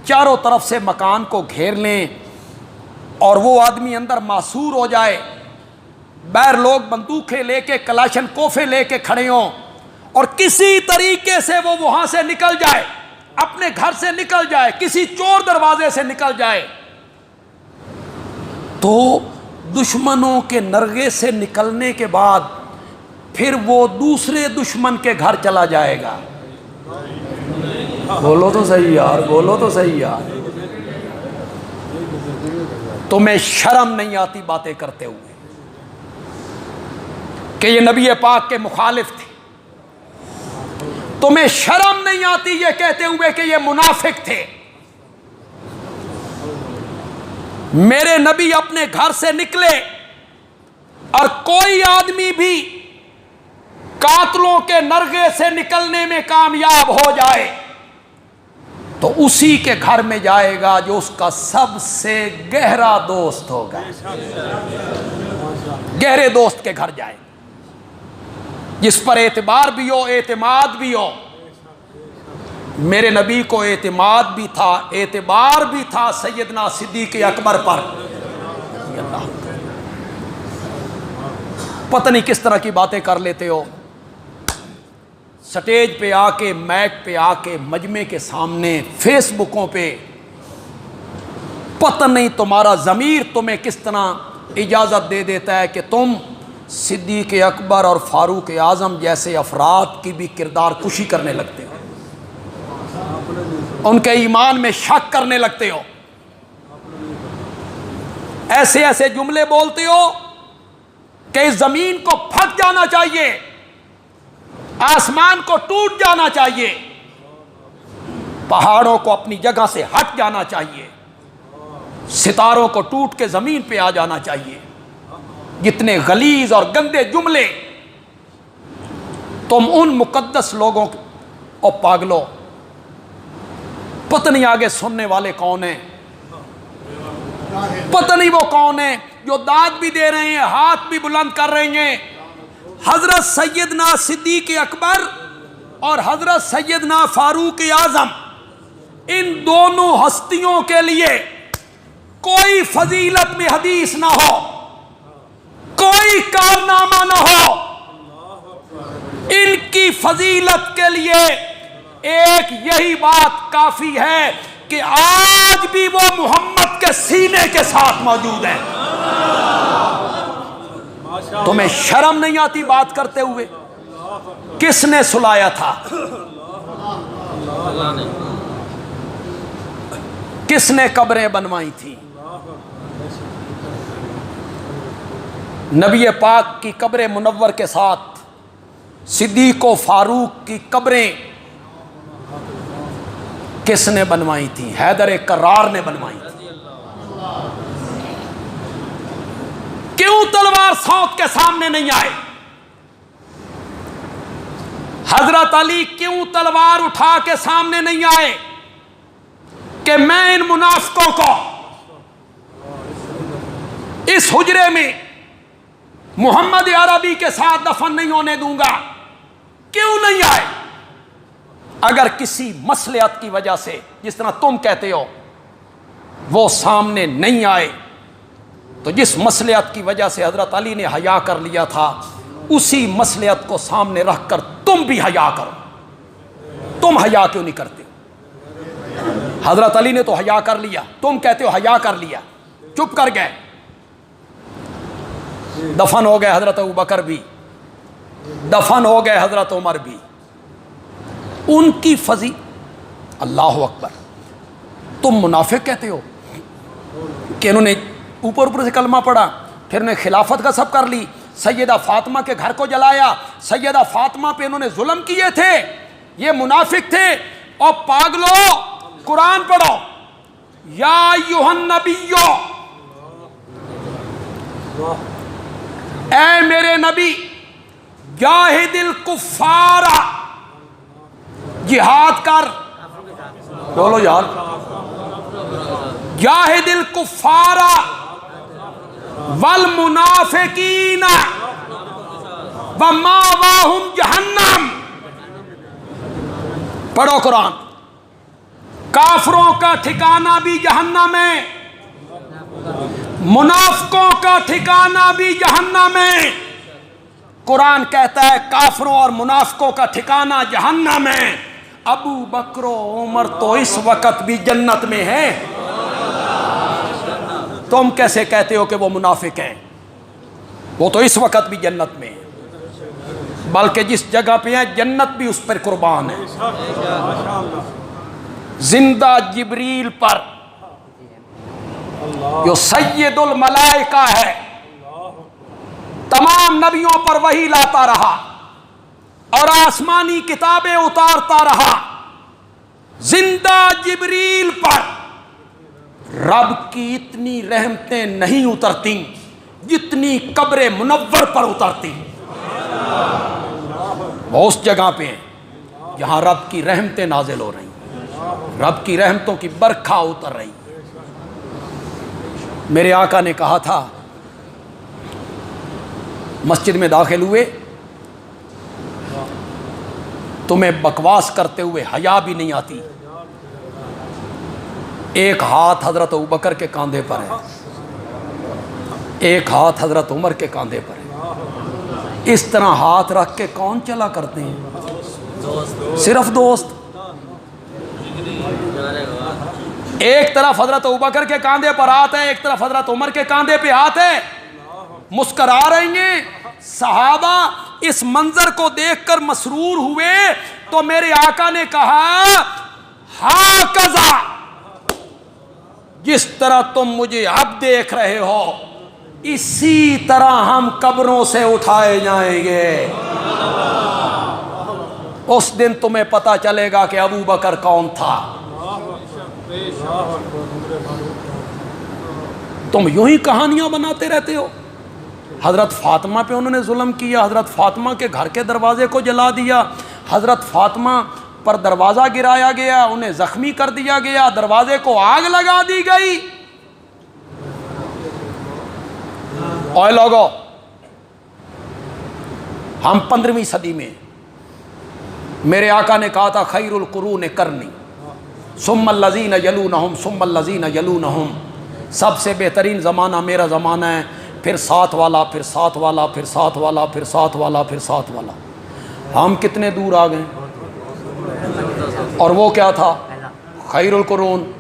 چاروں طرف سے مکان کو گھیر لیں اور وہ آدمی اندر محصور ہو جائے، باہر لوگ بندوقیں لے کے کلاشن کوفے لے کے کھڑے ہوں، اور کسی طریقے سے وہ وہاں سے نکل جائے، اپنے گھر سے نکل جائے، کسی چور دروازے سے نکل جائے، تو دشمنوں کے نرغے سے نکلنے کے بعد پھر وہ دوسرے دشمن کے گھر چلا جائے گا۔ بولو تو صحیح یار، بولو تو صحیح یار۔ تمہیں شرم نہیں آتی باتیں کرتے ہوئے کہ یہ نبی پاک کے مخالف تھے؟ تمہیں شرم نہیں آتی یہ کہتے ہوئے کہ یہ منافق تھے؟ میرے نبی اپنے گھر سے نکلے اور کوئی آدمی بھی قاتلوں کے نرغے سے نکلنے میں کامیاب ہو جائے تو اسی کے گھر میں جائے گا جو اس کا سب سے گہرا دوست ہوگا، گہرے دوست کے گھر جائے، جس پر اعتبار بھی ہو، اعتماد بھی ہو۔ میرے نبی کو اعتماد بھی تھا، اعتبار بھی تھا سیدنا صدیق اکبر پر۔ پتہ نہیں کس طرح کی باتیں کر لیتے ہو، سٹیج پہ آ کے، میک پہ آ کے، مجمع کے سامنے، فیس بکوں پہ، پتہ نہیں تمہارا ضمیر تمہیں کس طرح اجازت دے دیتا ہے کہ تم صدیق اکبر اور فاروق اعظم جیسے افراد کی بھی کردار کشی کرنے لگتے ہو، ان کے ایمان میں شک کرنے لگتے ہو، ایسے ایسے جملے بولتے ہو کہ زمین کو پھٹ جانا چاہیے، آسمان کو ٹوٹ جانا چاہیے، پہاڑوں کو اپنی جگہ سے ہٹ جانا چاہیے، ستاروں کو ٹوٹ کے زمین پہ آ جانا چاہیے۔ جتنے غلیظ اور گندے جملے تم ان مقدس لوگوں اور پاگلو، پتہ نہیں آگے سننے والے کون ہیں، پتہ نہیں وہ کون ہیں جو داد بھی دے رہے ہیں، ہاتھ بھی بلند کر رہے ہیں۔ حضرت سیدنا صدیق اکبر اور حضرت سیدنا فاروق اعظم، ان دونوں ہستیوں کے لیے کوئی فضیلت میں حدیث نہ ہو، کوئی کارنامہ نہ ہو، ان کی فضیلت کے لیے ایک یہی بات کافی ہے کہ آج بھی وہ محمد کے سینے کے ساتھ موجود ہیں۔ تمہیں شرم نہیں آتی بات کرتے ہوئے؟ کس نے سلایا تھا؟ کس نے قبریں بنوائی تھیں؟ نبی پاک کی قبر منور کے ساتھ صدیق و فاروق کی قبریں کس نے بنوائی تھیں؟ حیدر کرار نے بنوائی تھی۔ کیوں تلوار سونت کے سامنے نہیں آئے؟ حضرت علی کیوں تلوار اٹھا کے سامنے نہیں آئے کہ میں ان منافقوں کو اس حجرے میں محمد عربی کے ساتھ دفن نہیں ہونے دوں گا. کیوں نہیں آئے؟ اگر کسی مصلحت کی وجہ سے جس طرح تم کہتے ہو وہ سامنے نہیں آئے تو جس مصلحت کی وجہ سے حضرت علی نے حیا کر لیا تھا اسی مصلحت کو سامنے رکھ کر تم بھی حیا کرو. تم حیا کیوں نہیں کرتے؟ حضرت علی نے تو حیا کر لیا, تم کہتے ہو حیا کر لیا, چپ کر گئے. دفن ہو گئے حضرت ابوبکر بھی, دفن ہو گئے حضرت عمر بھی. ان کی اللہ اکبر. تم منافق کہتے ہو کہ انہوں نے اوپر سے کلمہ پڑھا, پھر انہیں خلافت کا سب کر لی, سیدہ فاطمہ کے گھر کو جلایا, سیدہ فاطمہ پہ انہوں نے ظلم کیے تھے, یہ منافق تھے. اور پاگلو قرآن پڑھو. یا ایھا النبی, اے میرے نبی, جاہد الکفار, جہاد کر. بولو یار. جاہد الکفار والمنافقین ومأواہم جہنم. پڑھو قرآن. کافروں کا ٹھکانہ بھی جہنم ہے, منافقوں کا ٹھکانہ بھی جہنم ہے. قرآن کہتا ہے کافروں اور منافقوں کا ٹھکانہ جہنم ہے. ابو بکر و عمر تو اس وقت بھی جنت میں ہیں. تم کیسے کہتے ہو کہ وہ منافق ہیں؟ وہ تو اس وقت بھی جنت میں ہیں, بلکہ جس جگہ پہ ہیں جنت بھی اس پر قربان ہے. زندہ جبریل پر جو سید الملائکہ ہے, تمام نبیوں پر وحی لاتا رہا اور آسمانی کتابیں اتارتا رہا. زندہ جبریل پر رب کی اتنی رحمتیں نہیں اترتی جتنی قبر منور پر اترتی. وہ اس جگہ پہ ہیں جہاں رب کی رحمتیں نازل ہو رہی, رب کی رحمتوں کی برکھا اتر رہی. میرے آقا نے کہا تھا, مسجد میں داخل ہوئے, تمہیں بکواس کرتے ہوئے حیا بھی نہیں آتی. ایک ہاتھ حضرت ابوبکر کے کاندھے پر ہے, ایک ہاتھ حضرت عمر کے کاندھے پر ہے. اس طرح ہاتھ رکھ کے کون چلا کرتے ہیں؟ صرف دوست. ایک طرف حضرت ابوبکر کے کاندھے پر ہاتھ ہے, ایک طرف حضرت عمر کے کاندھے پہ ہاتھ ہے. مسکرا رہی ہیں. صحابہ اس منظر کو دیکھ کر مسرور ہوئے تو میرے آقا نے کہا, ہاکذا, جس طرح تم مجھے اب دیکھ رہے ہو اسی طرح ہم قبروں سے اٹھائے جائیں گے. اس دن تمہیں پتا چلے گا کہ ابو بکر کون تھا. تم یوں ہی کہانیاں بناتے رہتے ہو. حضرت فاطمہ پہ انہوں نے ظلم کیا, حضرت فاطمہ کے گھر کے دروازے کو جلا دیا, حضرت فاطمہ پر دروازہ گرایا گیا, انہیں زخمی کر دیا گیا, دروازے کو آگ لگا دی گئی. اوے لوگو, ہم 15ویں صدی میں, میرے آقا نے کہا تھا خیر القرون قرنی ثم الذین یلونہم ثم الذین یلونہم, سب سے بہترین زمانہ میرا زمانہ ہے, پھر ساتھ والا, پھر ساتھ والا, پھر ساتھ والا, پھر ساتھ والا, پھر ساتھ والا. ہم کتنے دور آ گئے. اور وہ کیا تھا؟ خیر القرون.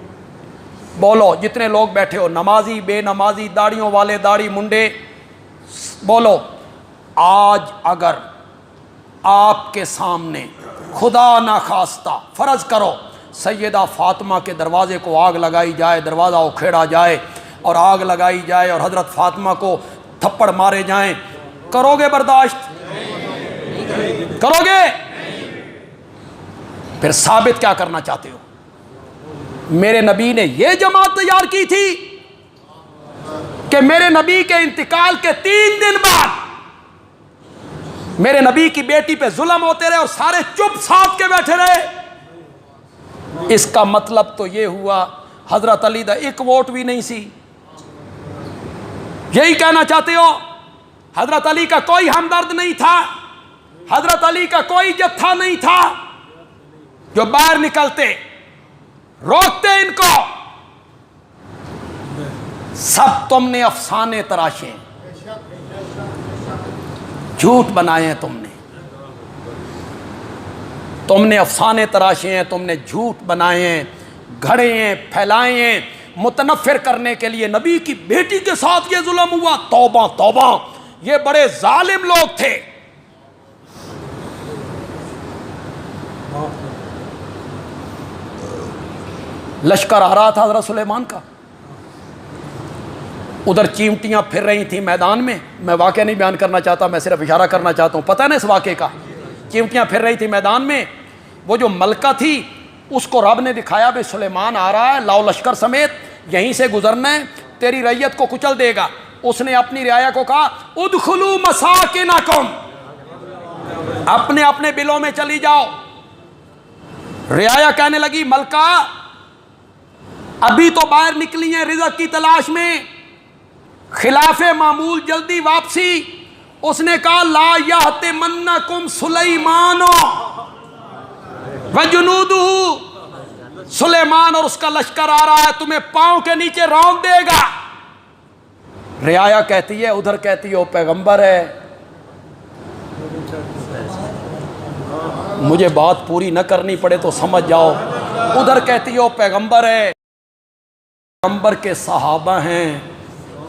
بولو جتنے لوگ بیٹھے ہو, نمازی, بے نمازی, داڑھیوں والے, داڑھی منڈے, بولو آج اگر آپ کے سامنے خدا نخواستہ فرض کرو سیدہ فاطمہ کے دروازے کو آگ لگائی جائے, دروازہ اکھیڑا جائے اور آگ لگائی جائے اور حضرت فاطمہ کو تھپڑ مارے جائیں, کرو گے برداشت؟ کرو گے؟ پھر ثابت کیا کرنا چاہتے ہو؟ میرے نبی نے یہ جماعت تیار کی تھی کہ میرے نبی کے انتقال کے 3 دن بعد میرے نبی کی بیٹی پہ ظلم ہوتے رہے اور سارے چپ ساتھ کے بیٹھے رہے. اس کا مطلب تو یہ ہوا حضرت علی دا ایک ووٹ بھی نہیں سی. یہی کہنا چاہتے ہو؟ حضرت علی کا کوئی ہمدرد نہیں تھا، حضرت علی کا کوئی جتھا نہیں تھا جو باہر نکلتے روکتے ان کو. سب تم نے افسانے تراشے، جھوٹ بنائے ہیں، تم نے افسانے تراشے ہیں، تم نے جھوٹ بنائے ہیں، گھڑے ہیں، پھیلائے ہیں متنفر کرنے کے لیے. نبی کی بیٹی کے ساتھ یہ ظلم ہوا، توبہ توبہ، یہ بڑے ظالم لوگ تھے. لشکر آ رہا تھا حضرت سلیمان کا، ادھر چیمٹیاں پھر رہی تھیں میدان میں. میں واقعہ نہیں بیان کرنا چاہتا، میں صرف اشارہ کرنا چاہتا ہوں، پتہ ہے نا اس واقعے کا. چیمٹیاں پھر رہی تھیں میدان میں. وہ جو ملکہ تھی اس کو رب نے دکھایا بھی سلیمان آ رہا ہے، لاؤ لشکر سمیت، یہیں سے گزرنا ہے، تیری رعیت کو کچل دے گا. اس نے اپنی رعایا کو کہا ادخلوا مساکنکم، اپنے اپنے بلوں میں چلی جاؤ. رعایا کہنے لگی ملکہ ابھی تو باہر نکلی ہیں رزق کی تلاش میں، خلاف معمول جلدی واپسی. اس نے کہا لا یحتمنکم سلیمان وجنودہ، سلیمان اور اس کا لشکر آ رہا ہے، تمہیں پاؤں کے نیچے رون دے گا. رعایا کہتی ہے، ادھر کہتی ہو پیغمبر ہے. مجھے بات پوری نہ کرنی پڑے تو سمجھ جاؤ. ادھر کہتی ہو پیغمبر ہے، پیغمبر کے صحابہ ہیں،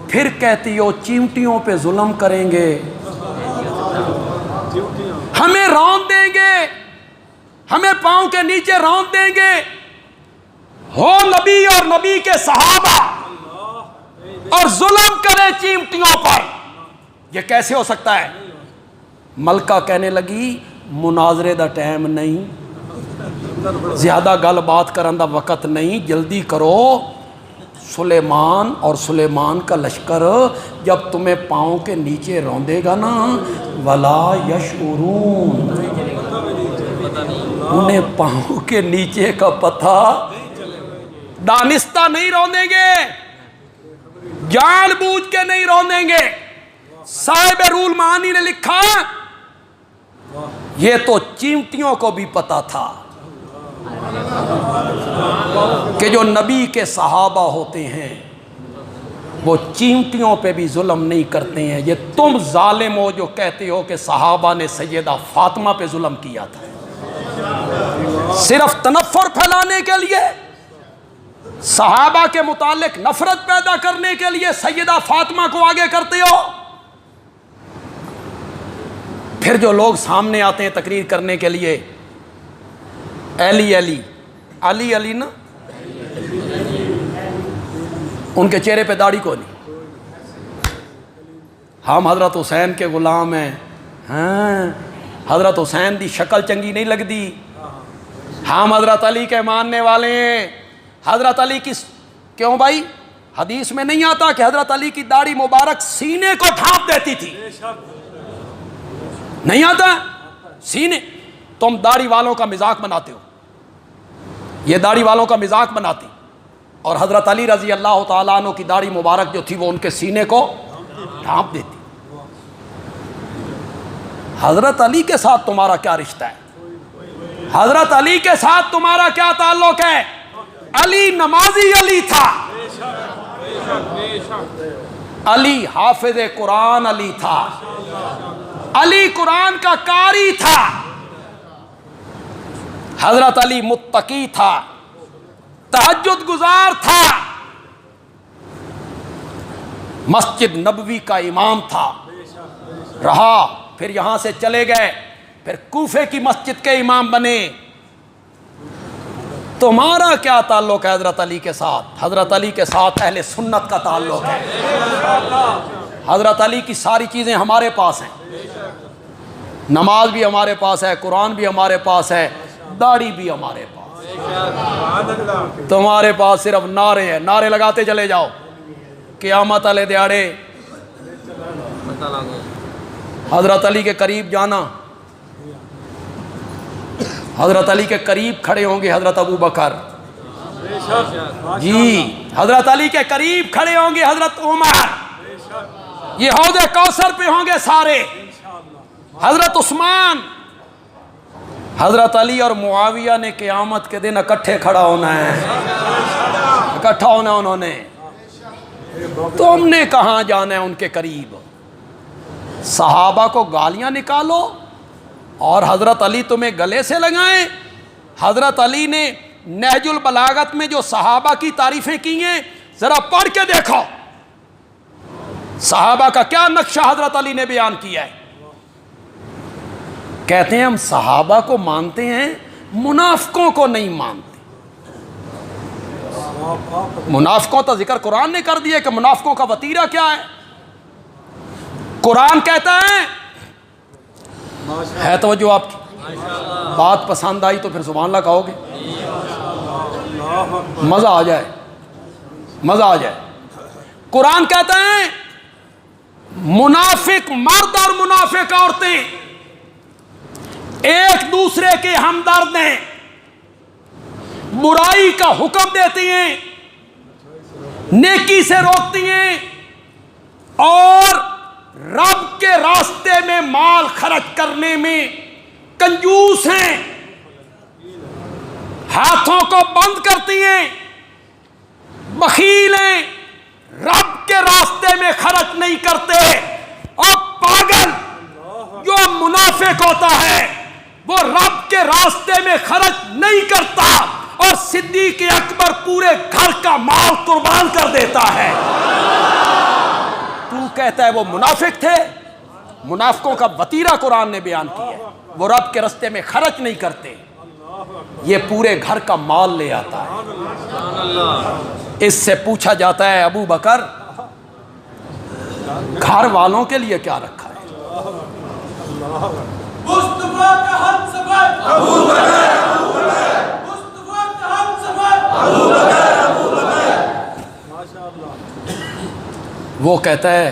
پھر کہتی ہو چیونٹیوں پہ ظلم کریں گے، ہمیں رون دیں گے، ہمیں پاؤں کے نیچے رون دیں گے. ہو نبی اور نبی کے صحابہ اور ظلم کرے چیمٹیوں پر، یہ کیسے ہو سکتا ہے؟ ملکہ کہنے لگی مناظرے دا ٹائم نہیں، زیادہ گل بات کرن دا وقت نہیں، جلدی کرو. سلیمان اور سلیمان کا لشکر جب تمہیں پاؤں کے نیچے روندے گا نا، ولا یشعرون، انہیں پاؤں کے نیچے کا پتہ، دانستہ نہیں روندیں گے، جان بوجھ کے نہیں روندیں گے. صاحب رول معانی نے لکھا یہ تو چیمٹیوں کو بھی پتا تھا کہ جو نبی کے صحابہ ہوتے ہیں وہ چیمٹیوں پہ بھی ظلم نہیں کرتے ہیں. یہ تم ظالم ہو جو کہتے ہو کہ صحابہ نے سیدہ فاطمہ پہ ظلم کیا تھا، صرف تنفر پھیلانے کے لیے، صحابہ کے متعلق نفرت پیدا کرنے کے لیے سیدہ فاطمہ کو آگے کرتے ہو. پھر جو لوگ سامنے آتے ہیں تقریر کرنے کے لیے، علی علی علی علی نا، ان کے چہرے پہ داڑھی کو نہیں. ہم حضرت حسین کے غلام ہیں، ہاں حضرت حسین دی شکل چنگی نہیں لگتی، ہم حضرت علی کے ماننے والے ہیں. حضرت علی کی کیوں بھائی؟ حدیث میں نہیں آتا کہ حضرت علی کی داڑھی مبارک سینے کو ڈھانپ دیتی تھی؟ نہیں آتا سینے. تم داڑھی والوں کا مذاق بناتے ہو، یہ داڑھی والوں کا مذاق بناتی، اور حضرت علی رضی اللہ تعالیٰ عنہ کی داڑھی مبارک جو تھی وہ ان کے سینے کو ڈھانپ دیتی. حضرت علی کے ساتھ تمہارا کیا رشتہ ہے؟ حضرت علی کے ساتھ تمہارا کیا تعلق ہے؟ علی نمازی علی تھا، علی حافظ قرآن علی تھا، علی قرآن کا قاری تھا، حضرت علی متقی تھا، تہجد گزار تھا، مسجد نبوی کا امام تھا، رہا، پھر یہاں سے چلے گئے، پھر کوفے کی مسجد کے امام بنے. تمہارا کیا تعلق ہے حضرت علی کے ساتھ؟ حضرت علی کے ساتھ اہل سنت کا تعلق ہے. حضرت علی کی ساری چیزیں ہمارے پاس ہیں، نماز بھی ہمارے پاس ہے، قرآن بھی ہمارے پاس ہے، داڑھی بھی ہمارے پاس ہے. تمہارے پاس صرف نعرے ہیں، نعرے لگاتے چلے جاؤ. قیامت والے دیہڑے حضرت علی کے قریب جانا، حضرت علی کے قریب کھڑے ہوں گے حضرت ابو بکر، جی حضرت علی کے قریب کھڑے ہوں گے حضرت عمر، یہ حوض کوثر پہ ہوں گے سارے. حضرت عثمان، حضرت علی اور معاویہ نے قیامت کے دن اکٹھے کھڑا ہونا ہے، اکٹھا ہونا انہوں نے. تم نے کہاں جانا ہے ان کے قریب؟ صحابہ کو گالیاں نکالو اور حضرت علی تمہیں گلے سے لگائیں. حضرت علی نے نہج البلاغت میں جو صحابہ کی تعریفیں کی ہیں ذرا پڑھ کے دیکھو. صحابہ کا کیا نقشہ حضرت علی نے بیان کیا ہے. کہتے ہیں ہم صحابہ کو مانتے ہیں، منافقوں کو نہیں مانتے. منافقوں تو ذکر قرآن نے کر دیا کہ منافقوں کا وتیرہ کیا ہے. قرآن کہتا ہے توجہ آپ کی، بات پسند آئی تو پھر سبحان اللہ کہو گے، مزہ آ جائے، مزہ آ جائے. قرآن کہتا ہے منافق مرد اور منافق عورتیں ایک دوسرے کے ہمدرد ہیں، برائی کا حکم دیتی ہیں، نیکی سے روکتی ہیں، اور رب کے راستے میں مال خرچ کرنے میں کنجوس ہیں، ہاتھوں کو بند کرتی ہیں، بخیل ہیں، رب کے راستے میں خرچ نہیں کرتے. اور پاگل جو منافق ہوتا ہے وہ رب کے راستے میں خرچ نہیں کرتا اور صدیق اکبر پورے گھر کا مال قربان کر دیتا ہے. تو کہتا ہے وہ منافق تھے. منافقوں کا وتیرہ قرآن نے بیان کیا ہے، وہ رب کے راستے میں خرچ نہیں کرتے، یہ پورے گھر کا مال لے آتا ہے. اس سے پوچھا جاتا ہے ابو بکر گھر والوں کے لیے کیا رکھا ہے؟ مصطفیٰ کا ہم سفر ابو بکر، مصطفیٰ کا ہم سفر ابو بکر. وہ کہتا ہے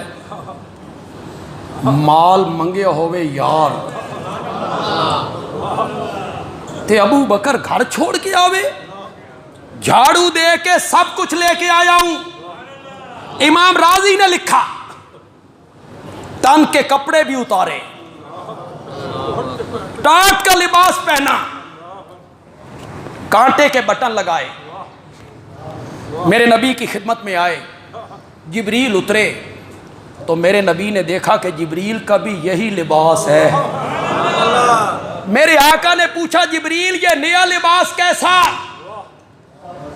مال منگے ہوئے یار تے ابو بکر گھر چھوڑ کے آوے، جھاڑو دے کے سب کچھ لے کے آیا ہوں. امام راضی نے لکھا تن کے کپڑے بھی اتارے، ٹاٹ کا لباس پہنا، کانٹے کے بٹن لگائے، میرے نبی کی خدمت میں آئے. جبریل اترے تو میرے نبی نے دیکھا کہ جبریل کا بھی یہی لباس ہے. میرے آقا نے پوچھا جبریل یہ نیا لباس کیسا؟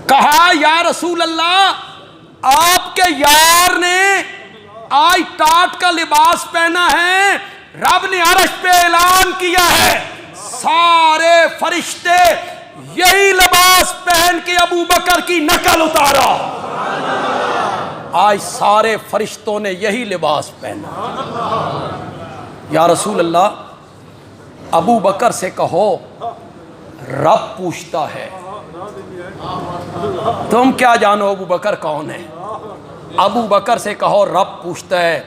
کہا یا رسول اللہ آپ کے یار نے آج ٹاٹ کا لباس پہنا ہے، رب نے عرش پہ اعلان کیا ہے سارے فرشتے یہی لباس پہن کے ابو بکر کی نقل اتارا. آج سارے فرشتوں نے یہی لباس پہنا. یا رسول اللہ ابو بکر سے کہو رب پوچھتا ہے. تم کیا جانو ابو بکر کون ہے؟ ابو بکر سے کہو رب پوچھتا ہے.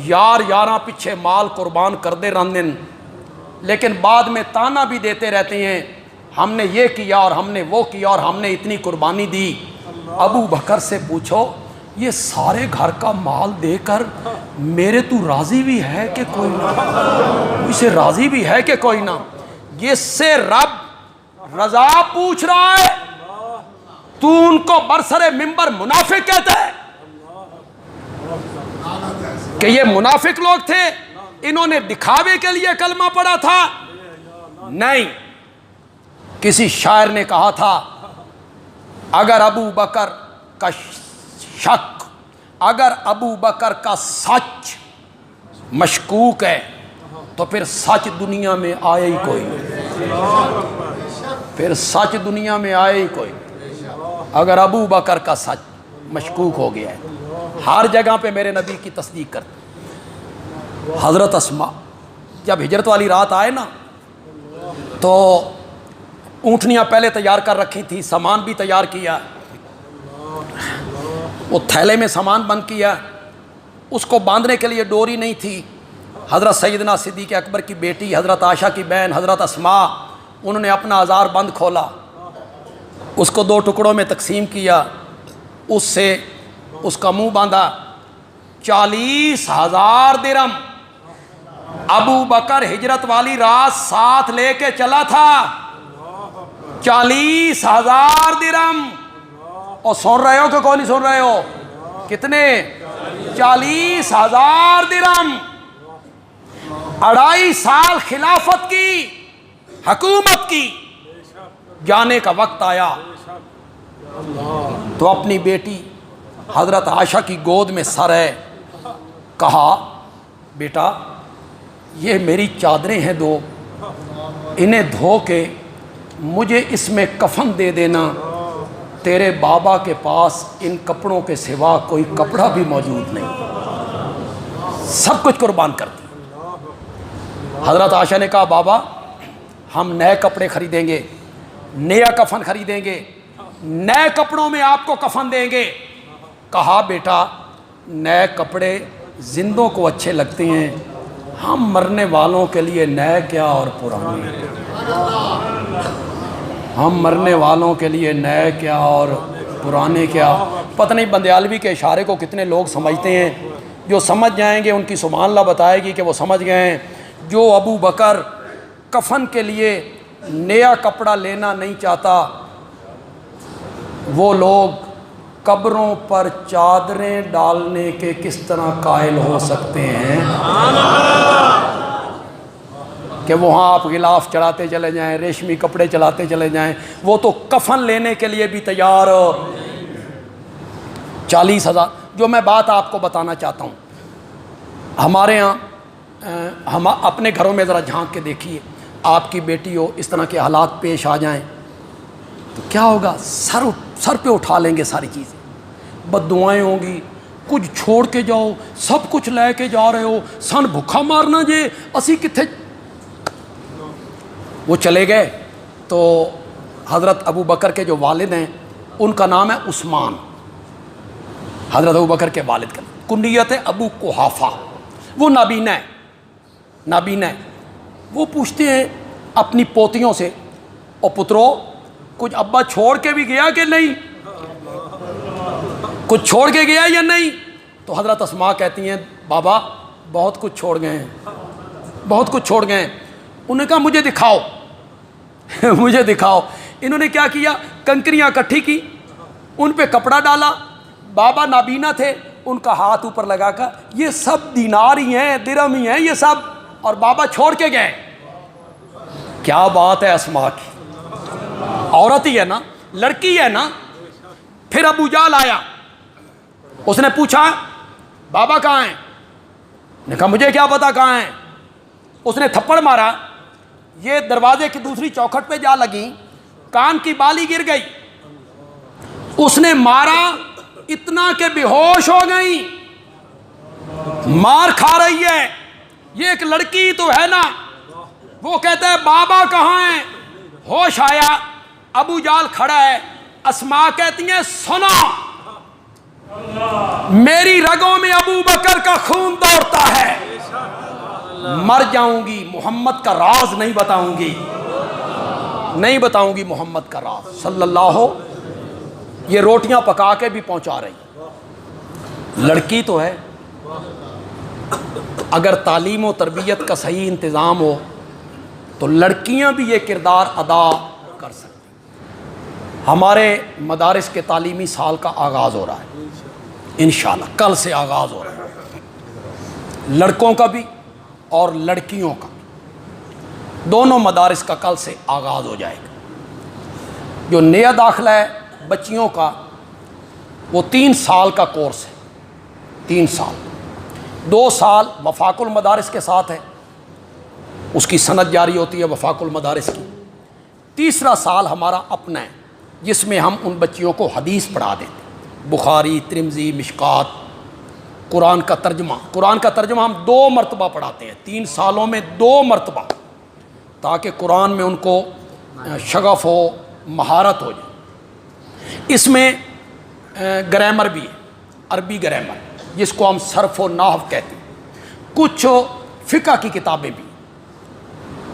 یار یاراں پیچھے مال قربان کر دے رندن، لیکن بعد میں تانا بھی دیتے رہتے ہیں ہم نے یہ کیا اور ہم نے وہ کیا اور ہم نے اتنی قربانی دی. ابو بکر سے پوچھو یہ سارے گھر کا مال دے کر میرے تو راضی بھی ہے کہ کوئی نہ؟ اسے راضی بھی ہے کہ کوئی نہ؟ جس سے رب رضا پوچھ رہا ہے تو ان کو برسر منبر منافق کہتا ہے کہ یہ منافق لوگ تھے، انہوں نے دکھاوے کے لیے کلمہ پڑھا تھا؟ نہیں. کسی شاعر نے کہا تھا اگر ابو بکر کا شک، اگر ابو بکر کا سچ مشکوک ہے تو پھر سچ دنیا میں آئے ہی کوئی نہیں، پھر سچ دنیا میں آئے ہی کوئی نہیں. اگر ابو بکر کا سچ مشکوک ہو گیا ہے، ہر جگہ پہ میرے نبی کی تصدیق کرتے. حضرت اسما جب ہجرت والی رات آئے نا تو اونٹنیاں پہلے تیار کر رکھی تھی، سامان بھی تیار کیا، وہ تھیلے میں سامان بند کیا، اس کو باندھنے کے لیے ڈوری نہیں تھی. حضرت سیدنا صدیق اکبر کی بیٹی حضرت عائشہ کی بہن حضرت اسما انہوں نے اپنا ازار بند کھولا، اس کو 2 ٹکڑوں میں تقسیم کیا، اس سے اس کا منہ باندھا، 40,000 درہم ابو بکر ہجرت والی رات ساتھ لے کے چلا تھا. 40,000 درہم. اور سن رہے ہو کہ کون نہیں سن رہے ہو؟ کتنے؟ 40,000 درہم. 2.5 سال خلافت کی، حکومت کی. جانے کا وقت آیا تو اپنی بیٹی حضرت عائشہ کی گود میں سر ہے، کہا بیٹا یہ میری چادریں ہیں 2، انہیں دھو کے مجھے اس میں کفن دے دینا، تیرے بابا کے پاس ان کپڑوں کے سوا کوئی کپڑا بھی موجود نہیں، سب کچھ قربان کر دی. حضرت عائشہ نے کہا بابا ہم نئے کپڑے خریدیں گے، نیا کفن خریدیں گے، نئے کپڑوں میں آپ کو کفن دیں گے. کہا بیٹا نئے کپڑے زندوں کو اچھے لگتے ہیں، ہم مرنے والوں کے لیے نئے کیا اور پرانے، ہم مرنے والوں کے لیے نئے کیا اور پرانے کیا. پتہ نہیں بندیالوی کے اشارے کو کتنے لوگ سمجھتے ہیں. جو سمجھ جائیں گے ان کی سبحان اللہ بتائے گی کہ وہ سمجھ گئے ہیں. جو ابو بکر کفن کے لیے نیا کپڑا لینا نہیں چاہتا، وہ لوگ قبروں پر چادریں ڈالنے کے کس طرح قائل ہو سکتے ہیں کہ وہاں آپ غلاف چڑھاتے چلے جائیں، ریشمی کپڑے چلاتے چلے جائیں. وہ تو کفن لینے کے لیے بھی تیار. 40,000. جو میں بات آپ کو بتانا چاہتا ہوں، ہمارے ہاں ہم اپنے گھروں میں ذرا جھانک کے دیکھیے، آپ کی بیٹی ہو اس طرح کے حالات پیش آ جائیں تو کیا ہوگا؟ سر پہ اٹھا لیں گے ساری چیزیں، بد دعائیں ہوں گی، کچھ چھوڑ کے جاؤ، سب کچھ لے کے جا رہے ہو، سن بھکھا مارنا جے اسی کتھے. وہ چلے گئے تو حضرت ابو بکر کے جو والد ہیں ان کا نام ہے عثمان. حضرت ابو بکر کے والد کا کنیت ہے ابو قحافہ. وہ نابینا ہے، نابینا ہے. وہ پوچھتے ہیں اپنی پوتیوں سے، او پترو کچھ ابا چھوڑ کے بھی گیا کہ نہیں، کچھ چھوڑ کے گیا یا نہیں؟ تو حضرت اسماء کہتی ہیں بابا بہت کچھ چھوڑ گئے ہیں، بہت کچھ چھوڑ گئے ہیں. انہوں نے کہا مجھے دکھاؤ مجھے دکھاؤ. انہوں نے کیا کیا؟ کنکریاں اکٹھی کی، ان پہ کپڑا ڈالا. بابا نابینا تھے، ان کا ہاتھ اوپر لگا کر یہ سب دینار ہی ہیں، درہم ہی ہیں یہ سب، اور بابا چھوڑ کے گئے. کیا بات ہے اسماء کی، عورت ہی ہے نا، لڑکی ہے نا. پھر ابو جہل آیا، اس نے پوچھا بابا کہاں ہیں؟ نے کہا مجھے کیا پتا کہاں ہیں. اس نے تھپڑ مارا، یہ دروازے کی دوسری چوکھٹ پہ جا لگی، کان کی بالی گر گئی. اس نے مارا اتنا کہ بے ہوش ہو گئی، مار کھا رہی ہے. یہ ایک لڑکی تو ہے نا. وہ کہتا ہے بابا کہاں ہیں؟ ہوش آیا، ابو جال کھڑا ہے. اسماء کہتی ہیں سنا، میری رگوں میں ابو بکر کا خون دوڑتا ہے، مر جاؤں گی، محمد کا راز نہیں بتاؤں گی، نہیں بتاؤں گی محمد کا راز صلی اللہ. یہ روٹیاں پکا کے بھی پہنچا رہی. لڑکی تو ہے، اگر تعلیم و تربیت کا صحیح انتظام ہو تو لڑکیاں بھی یہ کردار ادا کر سکتی. ہمارے مدارس کے تعلیمی سال کا آغاز ہو رہا ہے انشاءاللہ، کل سے آغاز ہو رہا ہے. لڑکوں کا بھی اور لڑکیوں کا بھی، دونوں مدارس کا کل سے آغاز ہو جائے گا. جو نیا داخلہ ہے بچیوں کا، وہ 3 سال کا کورس ہے. 3 سال، 2 سال وفاق المدارس کے ساتھ ہے، اس کی سند جاری ہوتی ہے وفاق المدارس کی. تیسرا سال ہمارا اپنا ہے جس میں ہم ان بچیوں کو حدیث پڑھا دیتے ہیں، بخاری، ترمذی، مشکات، قرآن کا ترجمہ. قرآن کا ترجمہ ہم 2 مرتبہ پڑھاتے ہیں 3 سالوں میں، 2 مرتبہ، تاکہ قرآن میں ان کو شغف ہو، مہارت ہو جائے. اس میں گرامر بھی ہے، عربی گرامر جس کو ہم صرف و نحو کہتے ہیں. کچھ فقہ کی کتابیں بھی،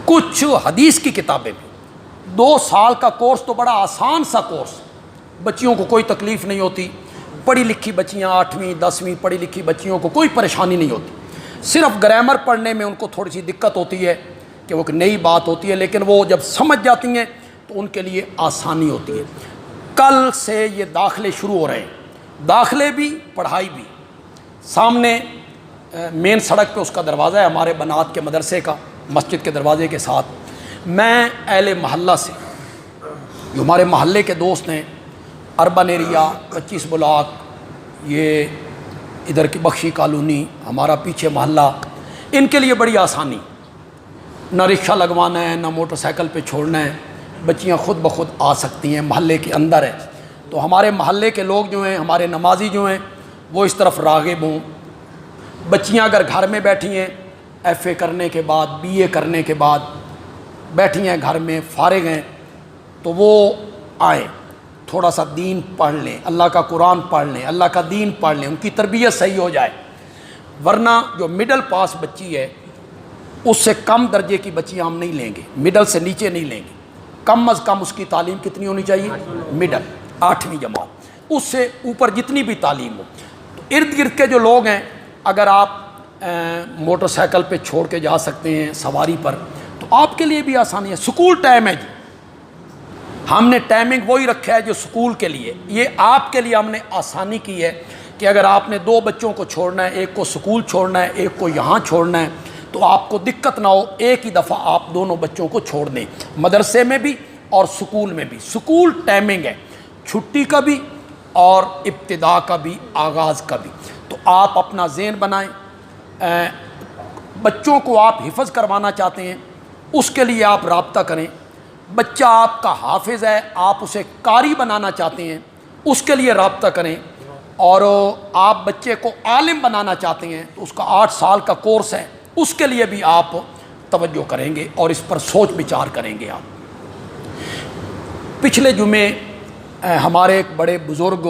کچھ حدیث کی کتابیں بھی. 2 سال کا کورس تو بڑا آسان سا کورس، بچیوں کو کوئی تکلیف نہیں ہوتی، پڑھی لکھی بچیاں 8ویں 10ویں پڑھی لکھی بچیوں کو کوئی پریشانی نہیں ہوتی، صرف گرامر پڑھنے میں ان کو تھوڑی سی دقت ہوتی ہے کہ وہ ایک نئی بات ہوتی ہے، لیکن وہ جب سمجھ جاتی ہیں تو ان کے لیے آسانی ہوتی ہے۔ کل سے یہ داخلے شروع ہو رہے ہیں، داخلے بھی پڑھائی بھی۔ سامنے مین سڑک پہ اس کا دروازہ ہے ہمارے بنات کے مدرسے کا، مسجد کے دروازے کے ساتھ۔ میں اہل محلہ سے جو ہمارے محلے کے دوست ہیں، اربن ایریا 25 بلاک، یہ ادھر کی بخشی کالونی ہمارا پیچھے محلہ، ان کے لیے بڑی آسانی، نہ رکشہ لگوانا ہے، نہ موٹر سائیکل پہ چھوڑنا ہے، بچیاں خود بخود آ سکتی ہیں، محلے کے اندر ہے۔ تو ہمارے محلے کے لوگ جو ہیں، ہمارے نمازی جو ہیں، وہ اس طرف راغب ہوں۔ بچیاں اگر گھر میں بیٹھی ہیں، ایف اے کرنے کے بعد، بی اے کرنے کے بعد بیٹھی ہیں گھر میں، فارغ ہیں، تو وہ آئیں، تھوڑا سا دین پڑھ لیں، اللہ کا قرآن پڑھ لیں، اللہ کا دین پڑھ لیں، ان کی تربیت صحیح ہو جائے۔ ورنہ جو مڈل پاس بچی ہے، اس سے کم درجے کی بچیاں ہم نہیں لیں گے، مڈل سے نیچے نہیں لیں گے۔ کم از کم اس کی تعلیم کتنی ہونی چاہیے؟ مڈل، 8ویں جماعت، اس سے اوپر جتنی بھی تعلیم ہو۔ تو ارد گرد کے جو لوگ ہیں، اگر آپ موٹر سائیکل پہ چھوڑ کے جا سکتے ہیں سواری پر، تو آپ کے لیے بھی آسانی ہے۔ سکول ٹائم ہے جی، ہم نے ٹائمنگ وہی رکھا ہے جو سکول کے لیے، یہ آپ کے لیے ہم نے آسانی کی ہے کہ اگر آپ نے 2 بچوں کو چھوڑنا ہے، ایک کو سکول چھوڑنا ہے، ایک کو یہاں چھوڑنا ہے، تو آپ کو دقت نہ ہو، ایک ہی دفعہ آپ دونوں بچوں کو چھوڑ دیں، مدرسے میں بھی اور سکول میں بھی۔ سکول ٹائمنگ ہے، چھٹی کا بھی اور ابتدا کا بھی، آغاز کا بھی۔ تو آپ اپنا ذہن بنائیں، بچوں کو آپ حفظ کروانا چاہتے ہیں، اس کے لیے آپ رابطہ کریں۔ بچہ آپ کا حافظ ہے، آپ اسے قاری بنانا چاہتے ہیں، اس کے لیے رابطہ کریں۔ اور آپ بچے کو عالم بنانا چاہتے ہیں تو اس کا 8 سال کا کورس ہے، اس کے لیے بھی آپ توجہ کریں گے اور اس پر سوچ بچار کریں گے۔ آپ پچھلے جمعے ہمارے ایک بڑے بزرگ